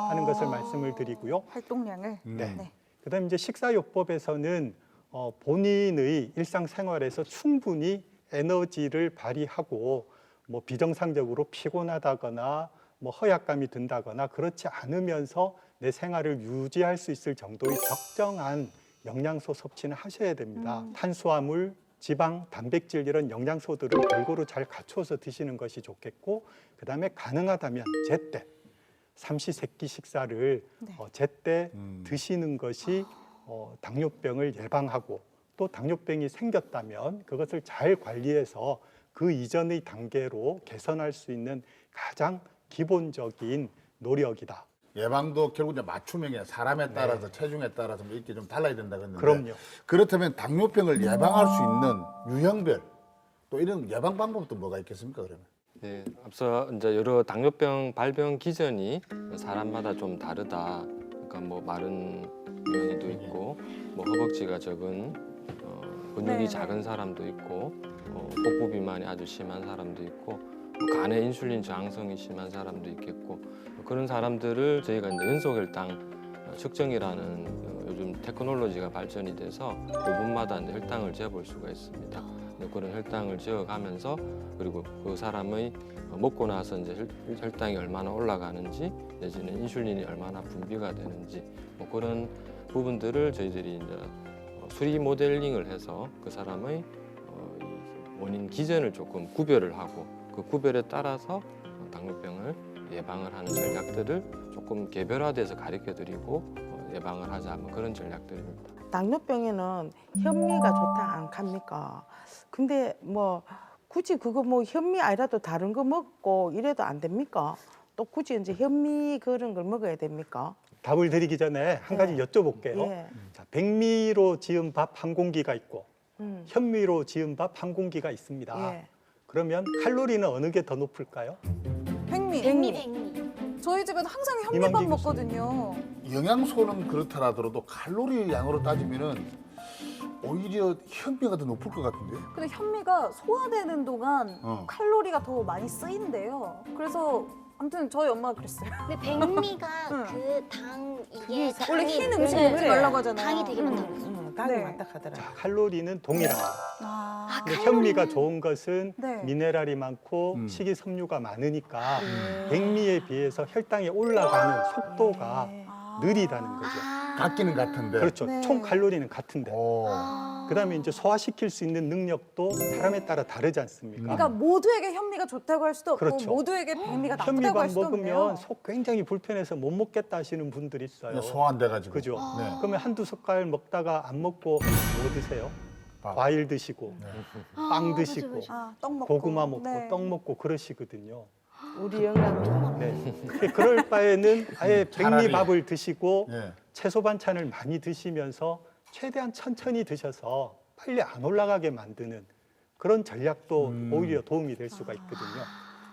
하는 것을 말씀을 드리고요. 활동량을. 네. 그다음에 이제 식사요법에서는 본인의 일상생활에서 충분히 에너지를 발휘하고 뭐 비정상적으로 피곤하다거나 뭐 허약감이 든다거나 그렇지 않으면서 내 생활을 유지할 수 있을 정도의 적정한 영양소 섭취는 하셔야 됩니다. 탄수화물, 지방, 단백질 이런 영양소들을 골고루 잘 갖춰서 드시는 것이 좋겠고 그다음에 가능하다면 제때 삼시세끼 식사를 제때 드시는 것이 당뇨병을 예방하고 또 당뇨병이 생겼다면 그것을 잘 관리해서 그 이전의 단계로 개선할 수 있는 가장 기본적인 노력이다. 예방도 결국 이제 맞춤형이야. 사람에 따라서 체중에 따라서 뭐 이렇게 좀 달라야 된다 그랬는데. 그럼요. 그렇다면 당뇨병을 예방할 수 있는 유형별 또 이런 예방 방법도 뭐가 있겠습니까 그러면? 네, 앞서 이제 여러 당뇨병 발병 기전이 사람마다 좀 다르다. 그러니까 뭐 마른 면이도 있고, 뭐 허벅지가 적은 근육이 네네. 작은 사람도 있고, 복부 비만이 아주 심한 사람도 있고, 간의 인슐린 저항성이 심한 사람도 있겠고 그런 사람들을 저희가 이제 연소혈당 측정이라는 요즘 테크놀로지가 발전이 돼서 5분마다 이제 혈당을 재볼 수가 있습니다. 그런 혈당을 재어가면서 그리고 그 사람의 먹고 나서 이제 혈당이 얼마나 올라가는지 내지는 인슐린이 얼마나 분비가 되는지 뭐 그런 부분들을 저희들이 이제 수리 모델링을 해서 그 사람의 이 원인 기전을 조금 구별을 하고 그 구별에 따라서 당뇨병을 예방을 하는 전략들을 조금 개별화돼서 가르쳐드리고 예방을 하자 뭐 그런 전략들입니다. 당뇨병에는 현미가 좋다 안 갑니까? 근데 뭐 굳이 그거 뭐 현미 아니라도 다른 거 먹고 이래도 안 됩니까? 또 굳이 이제 현미 그런 걸 먹어야 됩니까? 답을 드리기 전에 한 가지 여쭤볼게요. 예. 자, 백미로 지은 밥 한 공기가 있고 음. 현미로 지은 밥 한 공기가 있습니다. 예. 그러면 칼로리는 어느 게 더 높을까요? 백미. 백미. 저희 집은 항상 현미밥 이만기 교수님. 먹거든요. 영양소는 그렇더라 하더라도 칼로리 양으로 따지면은 오히려 현미가 더 높을 것 같은데. 근데 현미가 소화되는 동안 어. 칼로리가 더 많이 쓰인대요. 그래서 아무튼 저희 엄마가 그랬어요. 근데 백미가 응. 그 당 이게 그게 원래 당이 흰 음식 네, 먹지 그래. 말라고 하잖아요. 당이 되게 많다고 그랬어요. 당이 네. 많다 하더라. 자, 칼로리는 동일합니다. 아, 근데 현미가 좋은 것은 네. 미네랄이 많고 음. 식이섬유가 많으니까 네. 백미에 비해서 혈당이 올라가는 속도가 아. 느리다는 거죠. 같기는 같은데. 그렇죠. 네. 총 칼로리는 같은데. 오. 그다음에 이제 소화시킬 수 있는 능력도 사람에 따라 다르지 않습니까? 그러니까 모두에게 현미가 좋다고 할 수도 없고 그렇죠. 모두에게 백미가 나쁘다고 할 현미밥 수도 먹으면 없네요. 속 굉장히 불편해서 못 먹겠다 하시는 분들이 있어요. 그냥 소화 안 돼가지고. 그죠? 네. 그러면 한두 숟갈 먹다가 안 먹고 뭐 드세요? 밥. 과일 드시고 네. 빵 드시고 아, 떡 먹고. 고구마 먹고 네. 떡 먹고 그러시거든요. 우리 영감 네. 그럴 바에는 아예 차라리. 백미밥을 드시고 네. 채소 반찬을 많이 드시면서 최대한 천천히 드셔서 빨리 안 올라가게 만드는 그런 전략도 오히려 도움이 될 수가 있거든요.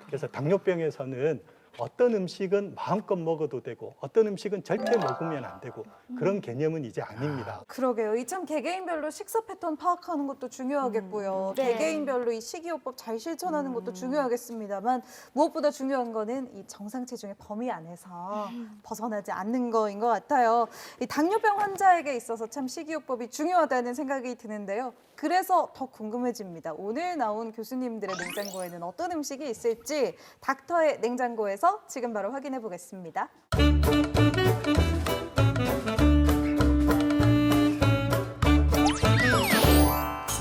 그래서 당뇨병에서는 어떤 음식은 마음껏 먹어도 되고 어떤 음식은 절대 먹으면 안 되고 그런 개념은 이제 아닙니다. 그러게요. 이참 개개인별로 식사 패턴 파악하는 것도 중요하겠고요. 네. 개개인별로 이 식이요법 잘 실천하는 것도 중요하겠습니다만 무엇보다 중요한 거는 이 정상 체중의 범위 안에서 벗어나지 않는 거인 것 같아요. 이 당뇨병 환자에게 있어서 참 식이요법이 중요하다는 생각이 드는데요. 그래서 더 궁금해집니다. 오늘 나온 교수님들의 냉장고에는 어떤 음식이 있을지 닥터의 냉장고에서 지금 바로 확인해 보겠습니다.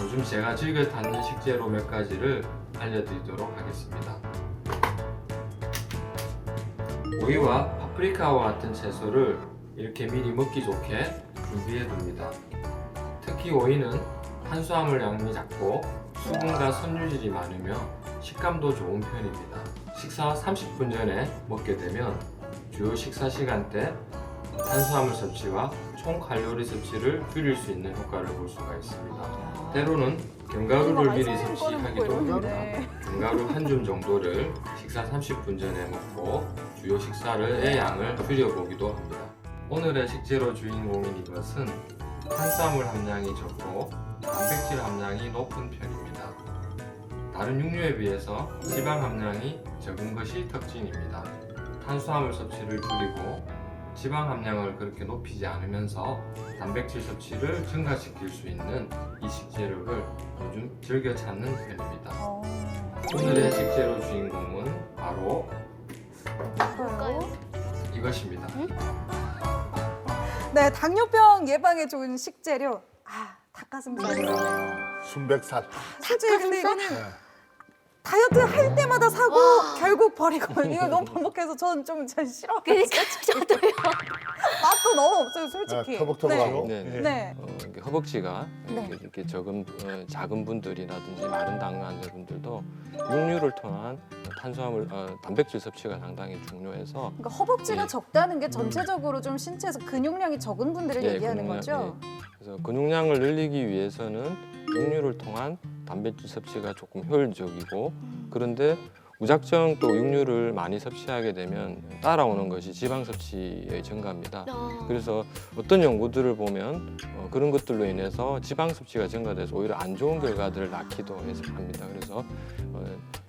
요즘 제가 즐겨 찾는 식재료 몇 가지를 알려드리도록 하겠습니다. 오이와 파프리카와 같은 채소를 이렇게 미리 먹기 좋게 준비해 둡니다. 특히 오이는 탄수화물량이 작고 수분과 섬유질이 많으며 식감도 좋은 편입니다. 식사 30분 전에 먹게 되면 주요 식사 시간대 탄수화물 섭취와 총 칼로리 섭취를 줄일 수 있는 효과를 볼 수가 있습니다. 때로는 견과류를 미리 섭취하기도 합니다. 견과류 한 줌 정도를 식사 30분 전에 먹고 주요 식사의 양을 줄여보기도 합니다. 오늘의 식재료 주인공인 이것은 탄수화물 함량이 적고 단백질 함량이 높은 편입니다. 다른 육류에 비해서 지방 함량이 적은 것이 특징입니다. 탄수화물 섭취를 줄이고 지방 함량을 그렇게 높이지 않으면서 단백질 섭취를 증가시킬 수 있는 이 식재료를 요즘 즐겨 찾는 편입니다. 오늘의 식재료 주인공은 바로 뭘까요? 이것입니다. 네, 당뇨병 예방에 좋은 식재료. 아, 닭가슴살이네요. 순백살. 솔직히 근데 이거는 네. 다이어트 할 때마다 사고 결국 버리고 이거 너무 반복해서 저는 좀 잘 싫어. 그러니까 저도요. 맛도 너무 없어요, 솔직히. 터벅터벅하고. 네. 네. 네. 이렇게 허벅지가 네. 이렇게 적은 작은 분들이라든지 마른 당뇨 환자분들도 육류를 통한 탄수화물, 단백질 섭취가 상당히 중요해서 그러니까 허벅지가 네. 적다는 게 전체적으로 좀 신체에서 근육량이 적은 분들을 얘기하는 근육량, 거죠. 그래서 근육량을 늘리기 위해서는 육류를 통한 단백질 섭취가 조금 효율적이고 그런데 무작정 또 육류를 많이 섭취하게 되면 따라오는 것이 지방 섭취의 증가입니다. 그래서 어떤 연구들을 보면 그런 것들로 인해서 지방 섭취가 증가돼서 오히려 안 좋은 결과들을 낳기도 해서 합니다. 그래서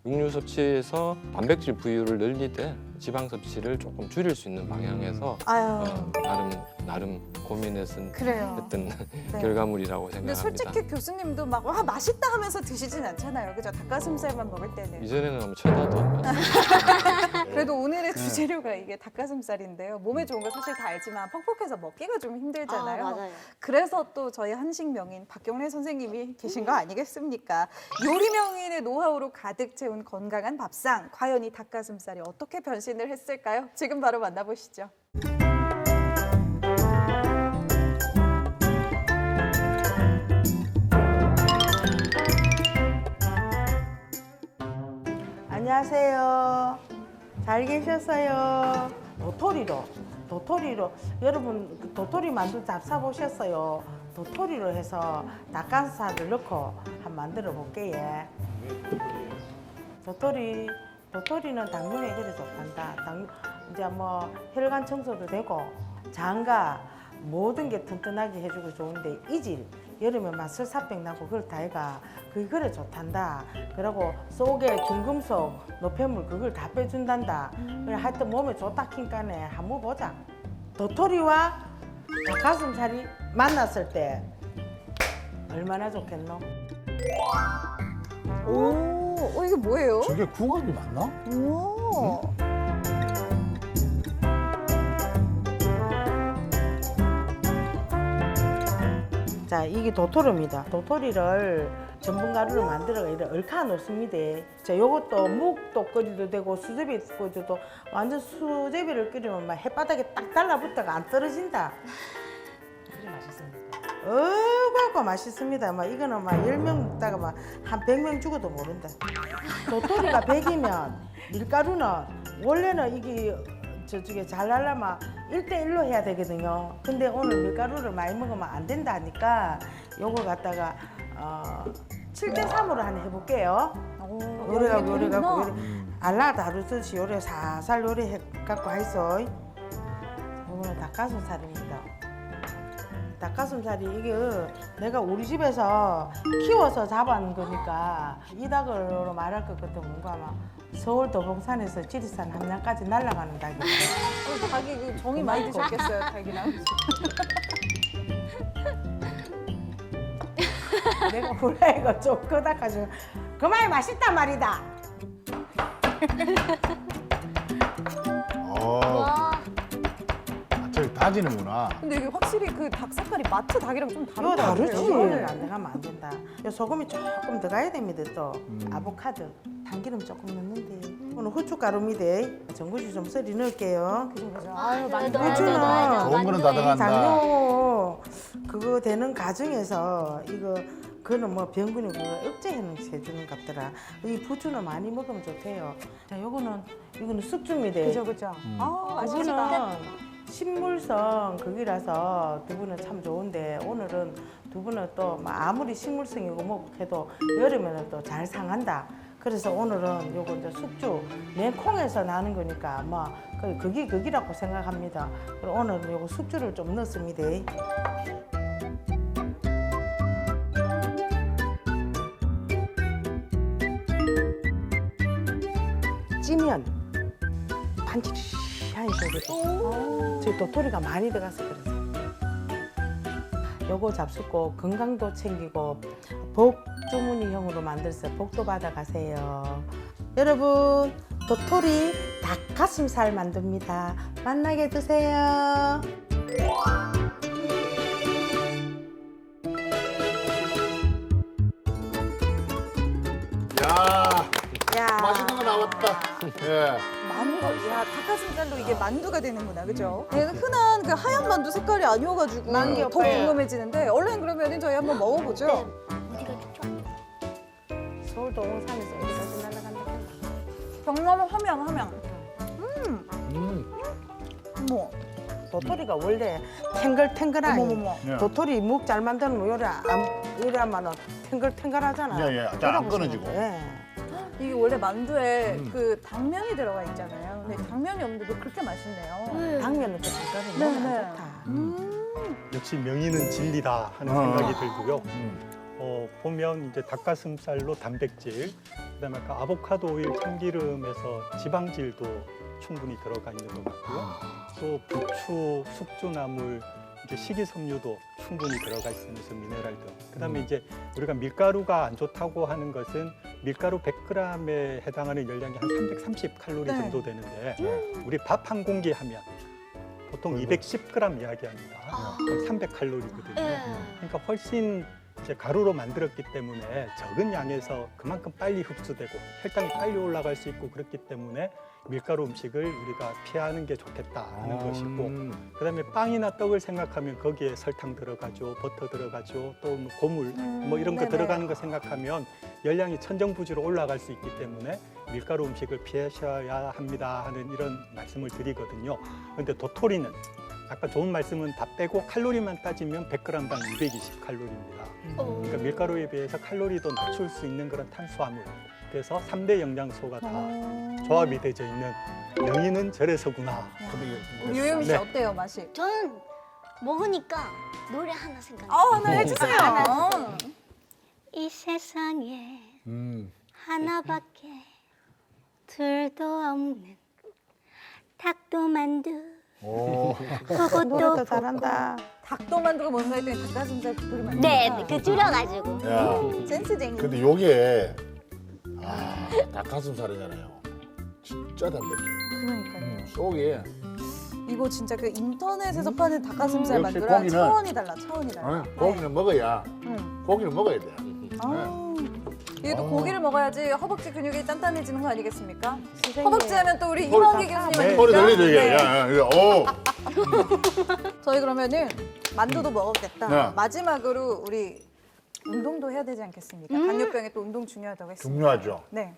육류 섭취에서 단백질 부유를 늘리되 지방 섭취를 조금 줄일 수 있는 방향에서 아유. 나름 고민해서 그래요. 했던 네. 결과물이라고 근데 생각합니다. 솔직히 교수님도 막 와, 맛있다 하면서 드시진 않잖아요. 그죠? 닭가슴살만 먹을 때는. 이전에는 아마 쳐다도 안 봤어요. 그래도 오늘의 주재료가 이게 닭가슴살인데요. 몸에 좋은 거 사실 다 알지만 퍽퍽해서 먹기가 좀 힘들잖아요. 맞아요. 그래서 또 저희 한식 명인 박경래 선생님이 계신 거 아니겠습니까? 요리 명인의 노하우로 가득 채운 건강한 밥상. 과연 이 닭가슴살이 어떻게 변신을 했을까요? 지금 바로 만나보시죠. 안녕하세요. 잘 계셨어요? 도토리로 여러분 도토리 만두 잡사 보셨어요? 도토리로 해서 닭가슴살을 넣고 한번 만들어 볼게요. 도토리는 당뇨에 그래 좋단다. 이제 뭐 혈관 청소도 되고 장가 모든 게 튼튼하게 해주고 좋은데 이질 여름에 막 설사병 나고 그렇다 아이가 그게 그래 좋단다. 그러고 속에 중금속 노폐물 그걸 다 빼준단다. 그래 하여튼 몸에 좋다 킨까네 한번 보자. 도토리와 닭가슴살이 만났을 때 얼마나 좋겠노? 오, 이게 뭐예요? 저게 궁합이 맞나? 오. 자, 이게 도토리입니다. 도토리를 전분가루로 만들어 이렇게 얼카 놓습니다. 자, 요것도 묵도 끓여도 되고 수제비 끓여도 완전 수제비를 끓이면 막 햇바닥에 딱 달라붙어가 안 떨어진다. 아주 맛있습니다. 어이구 맛있습니다. 막 이거는 막 10명 먹다가 막 한 100명 죽어도 모른다. 도토리가 100이면 밀가루는 원래는 이게 저쪽에 잘 날라면 1대1로 해야 되거든요. 근데 오늘 밀가루를 많이 먹으면 안 된다니까 요거 갖다가 7대3으로 한번 해볼게요. 요래가고 알라 다루듯이 요래 살살 요래 해갖고 해서 요거는 닭가슴살입니다. 닭가슴살이 이게 내가 우리 집에서 키워서 잡아온 거니까 이 닭으로 말할 것 같으면 뭔가 막 서울 도봉산에서 지리산 함양까지 날아가는 닭이 닭이 그 정이 많이 드셨겠어요, 닭이랑. 내가 후라이가 좀 크다가지고 그만이 맛있단 말이다. 와, 저기 다지는구나. 근데 이게 확실히 그 닭 색깔이 마트 닭이랑 좀 다른 이거 것 같아요. 다르지. 이거는 안 들어가면 안 된다. 요 소금이 조금 들어가야 됩니다. 또 아보카도, 참기름 조금 넣는데. 이거는 후춧가루입니다. 전구추 좀 썰이 넣을게요. 아유, 많이 그래도 후추는 맞아. 좋은 거는 다 들어간다. 당뇨 그거 되는 과정에서 그거는 뭐 병균이 그거 억제해는 해주는 같더라. 이 부추는 많이 먹으면 좋대요. 자, 이거는 숙주입니다. 그죠. 아, 그거는 맛있다. 식물성 거기라서 두부는 참 좋은데 오늘은 두부는 또 아무리 식물성이고 뭐 해도 여름에는 또 잘 상한다. 그래서 오늘은 요거 이제 숙주 냉콩에서 나는 거니까 뭐 거기라고 생각합니다. 그리고 오늘은 요거 숙주를 좀 넣습니다. 찌면 반지하게 되거든요. 저희 도토리가 많이 들어가서 그래서. 요거 잡수고 건강도 챙기고 복 주머니형으로 만들어서 복도 받아가세요. 여러분 도토리 닭가슴살 만듭니다. 만나게 드세요. 야, 맛있는 거 나왔다. 예. 만두, 야, 닭가슴살로 이게 만두가 되는구나, 그죠? 흔한 그 하얀 만두 색깔이 아니어가지고 만두 더 옆에. 궁금해지는데 얼른 그러면 저희 한번 먹어보죠. 어디가 좋죠? 서울 동산에서 어디까지 날아간다. 경남 함양. 어머, 도토리가 원래 탱글탱글하니 어머머머. 예. 도토리 묵 잘 만드는 요래 하면은 탱글탱글하잖아. 예, 예. 잘안 끊어지고. 예. 이게 원래 만두에 그 당면이 들어가 있잖아요. 근데 당면이 없는데도 그렇게 맛있네요. 당면은 또 색깔이 네, 너무 네. 좋다. 역시 명이는 진리다 하는 생각이 들고요. 보면 이제 닭가슴살로 단백질, 그다음에 아까 아보카도 오일 참기름에서 지방질도 충분히 들어가 있는 것 같고요. 또 부추, 숙주나물, 이제 식이섬유도 충분히 들어가 있으면서 미네랄 등. 그다음에 이제 우리가 밀가루가 안 좋다고 하는 것은 밀가루 100g에 해당하는 열량이 한 330 칼로리 네. 정도 되는데 우리 밥 한 공기 하면 보통 210g 이야기합니다. 그럼 300칼로리거든요. 그러니까 훨씬 이제 가루로 만들었기 때문에 적은 양에서 그만큼 빨리 흡수되고 혈당이 빨리 올라갈 수 있고 그렇기 때문에 밀가루 음식을 우리가 피하는 게 좋겠다 하는 것이고, 그다음에 빵이나 떡을 생각하면 거기에 설탕 들어가죠, 버터 들어가죠, 또뭐 고물 뭐 이런 거 네네. 들어가는 거 생각하면 열량이 천정부지로 올라갈 수 있기 때문에 밀가루 음식을 피하셔야 합니다 하는 이런 말씀을 드리거든요. 그런데 도토리는 아까 좋은 말씀은 다 빼고 칼로리만 따지면 100g당 220칼로리입니다. 그러니까 밀가루에 비해서 칼로리도 낮출 수 있는 그런 탄수화물. 그래서 3대 영양소가 다 조합이 되어 있는 명이는 저래서구나. 우리 요요미 씨 네. 어때요, 맛이? 저는 먹으니까 노래 하나 생각나요. 하나 해주세요. 이 세상에 음. 하나밖에 둘도 없는 닭도 만두 오. 그것도 노래도 잘한다. 닭도 만두가 뭔가 했더니 닭가슴살 도토리 만두. 네, 그 줄여가지고 야, 센스쟁이. 근데 요게 닭가슴살이잖아요. 진짜 단백질. 그러니까요. 속에 이거 진짜 그 인터넷에서 파는 닭가슴살 역시 만두랑 고기는- 차원이 달라, 차원이 달라. 고기는 먹어야 응. 고기는 먹어야 돼. 아, 이게 또 고기를 먹어야지 허벅지 근육이 단단해지는 거 아니겠습니까? 선생님. 허벅지 하면 또 우리 허리- 이범기 교수님 네. 아닙니까? 소리 들리죠 이게. 네. 야, 이거. 오. 저희 그러면은 만두도 먹었겠다. 네. 마지막으로 우리 운동도 해야 되지 않겠습니까? 당뇨병에 또 운동 중요하다고 했습니다. 중요하죠. 네.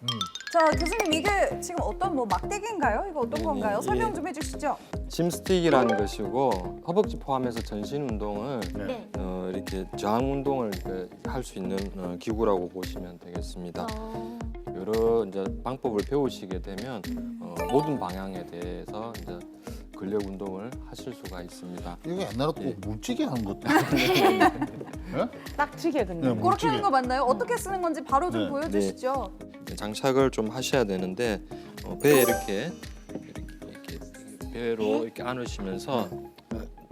자, 교수님 이게 지금 어떤 뭐 막대기인가요? 이거 어떤 네네, 건가요? 예. 설명 좀 해주시죠. 짐스틱이라는 것이고 허벅지 포함해서 전신 운동을 네. 이렇게 저항 운동을 할 수 있는 기구라고 보시면 되겠습니다. 여러 이제 방법을 배우시게 되면 모든 방향에 대해서 이제 근력 운동을 하실 수가 있습니다. 이게 옛날에 또 예. 물찌개 하는 것도. 딱지게 근데. 네. 그렇게 하는 거 맞나요? 어떻게 쓰는 건지 바로 좀 네. 보여주시죠. 장착을 좀 하셔야 되는데 배에 이렇게 배로 이렇게 안으시면서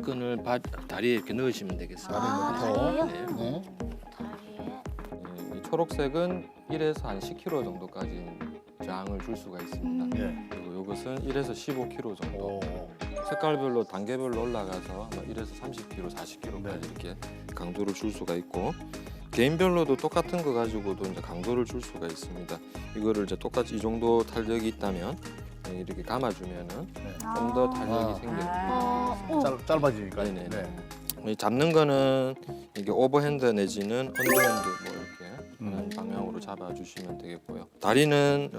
끈을 다리에 이렇게 넣으시면 되겠습니다. 다리요? 네. 네. 다리에 이 초록색은 1에서 한 10kg 정도까지 저항을 줄 수가 있습니다. 예. 그리고 이것은 1에서 15kg 정도. 오. 색깔별로 단계별로 올라가서 아마 1에서 30kg, 40kg까지 네. 이렇게 강도를 줄 수가 있고 개인별로도 똑같은 거 가지고도 이제 강도를 줄 수가 있습니다. 이거를 이제 똑같이 이 정도 탄력이 있다면 이렇게 감아주면은 좀 더 탄력이 생기는 짧아지니까. 네네. 네. 이 잡는 거는 이게 오버핸드 내지는 언더핸드 뭐 이렇게 방향으로 잡아주시면 되겠고요. 다리는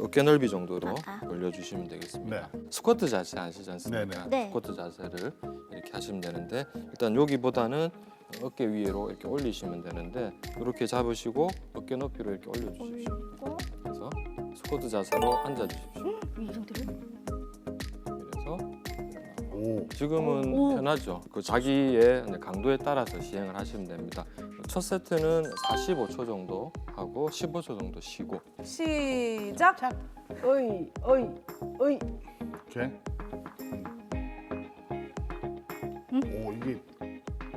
어깨 넓이 정도로 올려주시면 되겠습니다. 스쿼트 자세 아시지 않습니까? 네네. 네. 스쿼트 자세를 이렇게 하시면 되는데 일단 여기보다는 어깨 위로 이렇게 올리시면 되는데 이렇게 잡으시고 어깨 높이로 이렇게 올려주십시오. 그래서 스쿼트 자세로 앉아주십시오. 이 정도로? 그래서 오. 지금은 편하죠. 그 자기의 강도에 따라서 시행을 하시면 됩니다. 첫 세트는 45초 정도 하고 15초 정도 쉬고 시작. 자, 어이. 오케이. 오 이게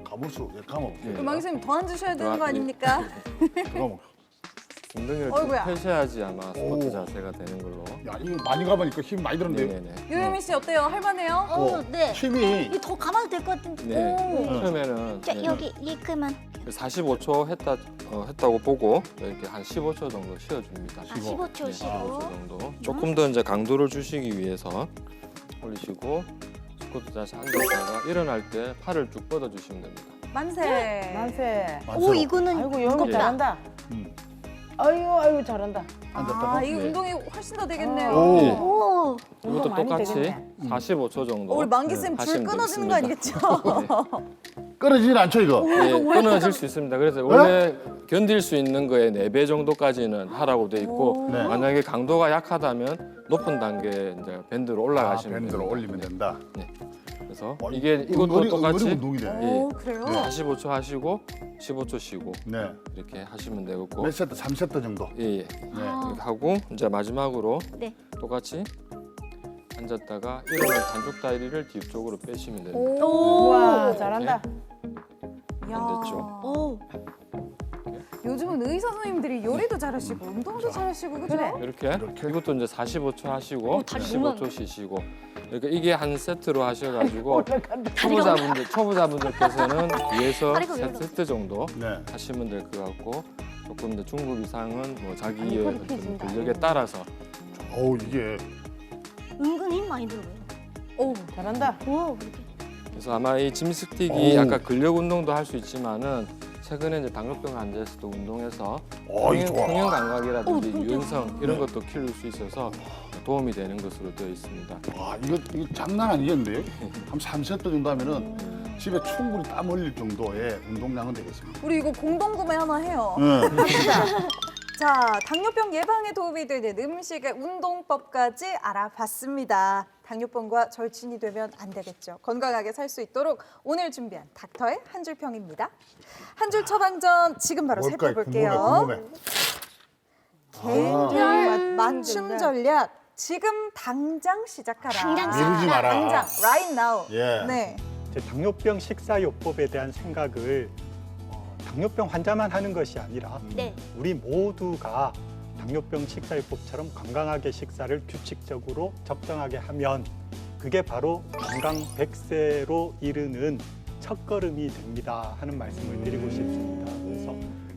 가볼수록 감아볼게요. 그럼 망 선생님 더 앉으셔야 되는 거 아닙니까? 감아. 엉덩이를 어이구야. 쭉 펴셔야지 아마 스쿼트 오. 자세가 되는 걸로. 야 이거 많이 감으니까 힘 많이 드는데. 네네네. 요요미 씨 어때요? 할만해요? 네. 힘이 이거 더 감아도 될 것 같은데. 네. 처음에는 자, 여기 이크만. 45초 했다고 보고 이렇게 한 15초 정도 쉬어줍니다. 15초 네, 쉬고. 15초 정도. 조금 더 이제 강도를 주시기 위해서 올리시고 스쿼트 자세 앉았다가 일어날 때 팔을 쭉 뻗어주시면 됩니다. 만세. 만세. 오, 이거는 아이고 영업 예. 잘한다. 음. 아이고 잘한다. 앉았다가. 아, 이 네. 운동이 훨씬 더 되겠네요. 오. 오. 이것도 운동 많이 똑같이 되겠네. 45초 정도 우리 만기 쌤 줄 하시면 끊어지는 거 되겠습니다. 아니겠죠? 네. 끊어지진 않죠 이거? 예, 끊어질 수 있습니다. 그래서 원래 견딜 수 있는 거에 4배 정도까지는 하라고 돼 있고 네. 만약에 강도가 약하다면 높은 단계 이제 밴드로 올라가시면 밴드로 됩니다. 올리면 된다. 그래서 어, 이게 이것도 은근히 똑같이 운동이네. 오, 그래요? 45초 하시고 15초 쉬고 네. 이렇게 하시면 되겠고 몇 세트? 3세트 정도. 예. 네. 이렇게 하고 이제 마지막으로 네. 똑같이 앉았다가 일어난 단쪽 다리를 뒤쪽으로 빼시면 됩니다. 오. 와 잘한다. 야. 안 됐죠? 오. 요즘은 의사 선생님들이 요리도 잘하시고 운동도 잘하시고 그죠? 그래. 이렇게, 이것도 이제 45초 하시고 다리 너무 15초 쉬시고 이렇게 이게 한 세트로 하셔가지고 올라간다. 초보자분들께서는 뒤에서 다리가 왜 3세트 정도 네. 하시면 될 것 같고 조금 더 중급 이상은 뭐 자기의 허리 어떤 펴진다. 근력에 따라서 어우 이게 은근 힘 많이 들어요. 오 잘한다. 오, 이렇게. 그래서 아마 이 짐스틱이 어우. 약간 근력 운동도 할 수 있지만은 최근에 이제 당뇨병 환자에서도 운동해서 이거 좋아. 평형 감각이라든지 어, 유연성 이런 것도 키울 수 있어서 도움이 되는 것으로 되어 있습니다. 와 이거 장난 아니겠는데요? 한 3세트 정도 하면은 집에 충분히 땀 흘릴 정도의 운동량은 되겠습니다. 우리 이거 공동 구매 하나 해요. 네. 자, 당뇨병 예방에 도움이 되는 음식의 운동법까지 알아봤습니다. 당뇨병과 절친이 되면 안 되겠죠. 건강하게 살 수 있도록 오늘 준비한 닥터의 한 줄 평입니다. 한 줄 처방전 지금 바로 뭘까요? 살펴볼게요. 궁금해. 개인별 맞춤 전략 지금 당장 시작하라. 당장 미루지 마라. 당장 right now. 예. 네. 제 당뇨병 식사요법에 대한 생각을 당뇨병 환자만 하는 것이 아니라 네. 우리 모두가 당뇨병 식사요법처럼 건강하게 식사를 규칙적으로 적정하게 하면 그게 바로 건강 100세로 이르는 첫걸음이 됩니다 하는 말씀을 드리고 싶습니다. 그래서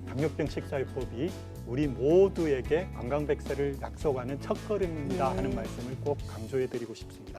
당뇨병 식사요법이 우리 모두에게 건강 100세를 약속하는 첫걸음입니다 하는 말씀을 꼭 강조해 드리고 싶습니다.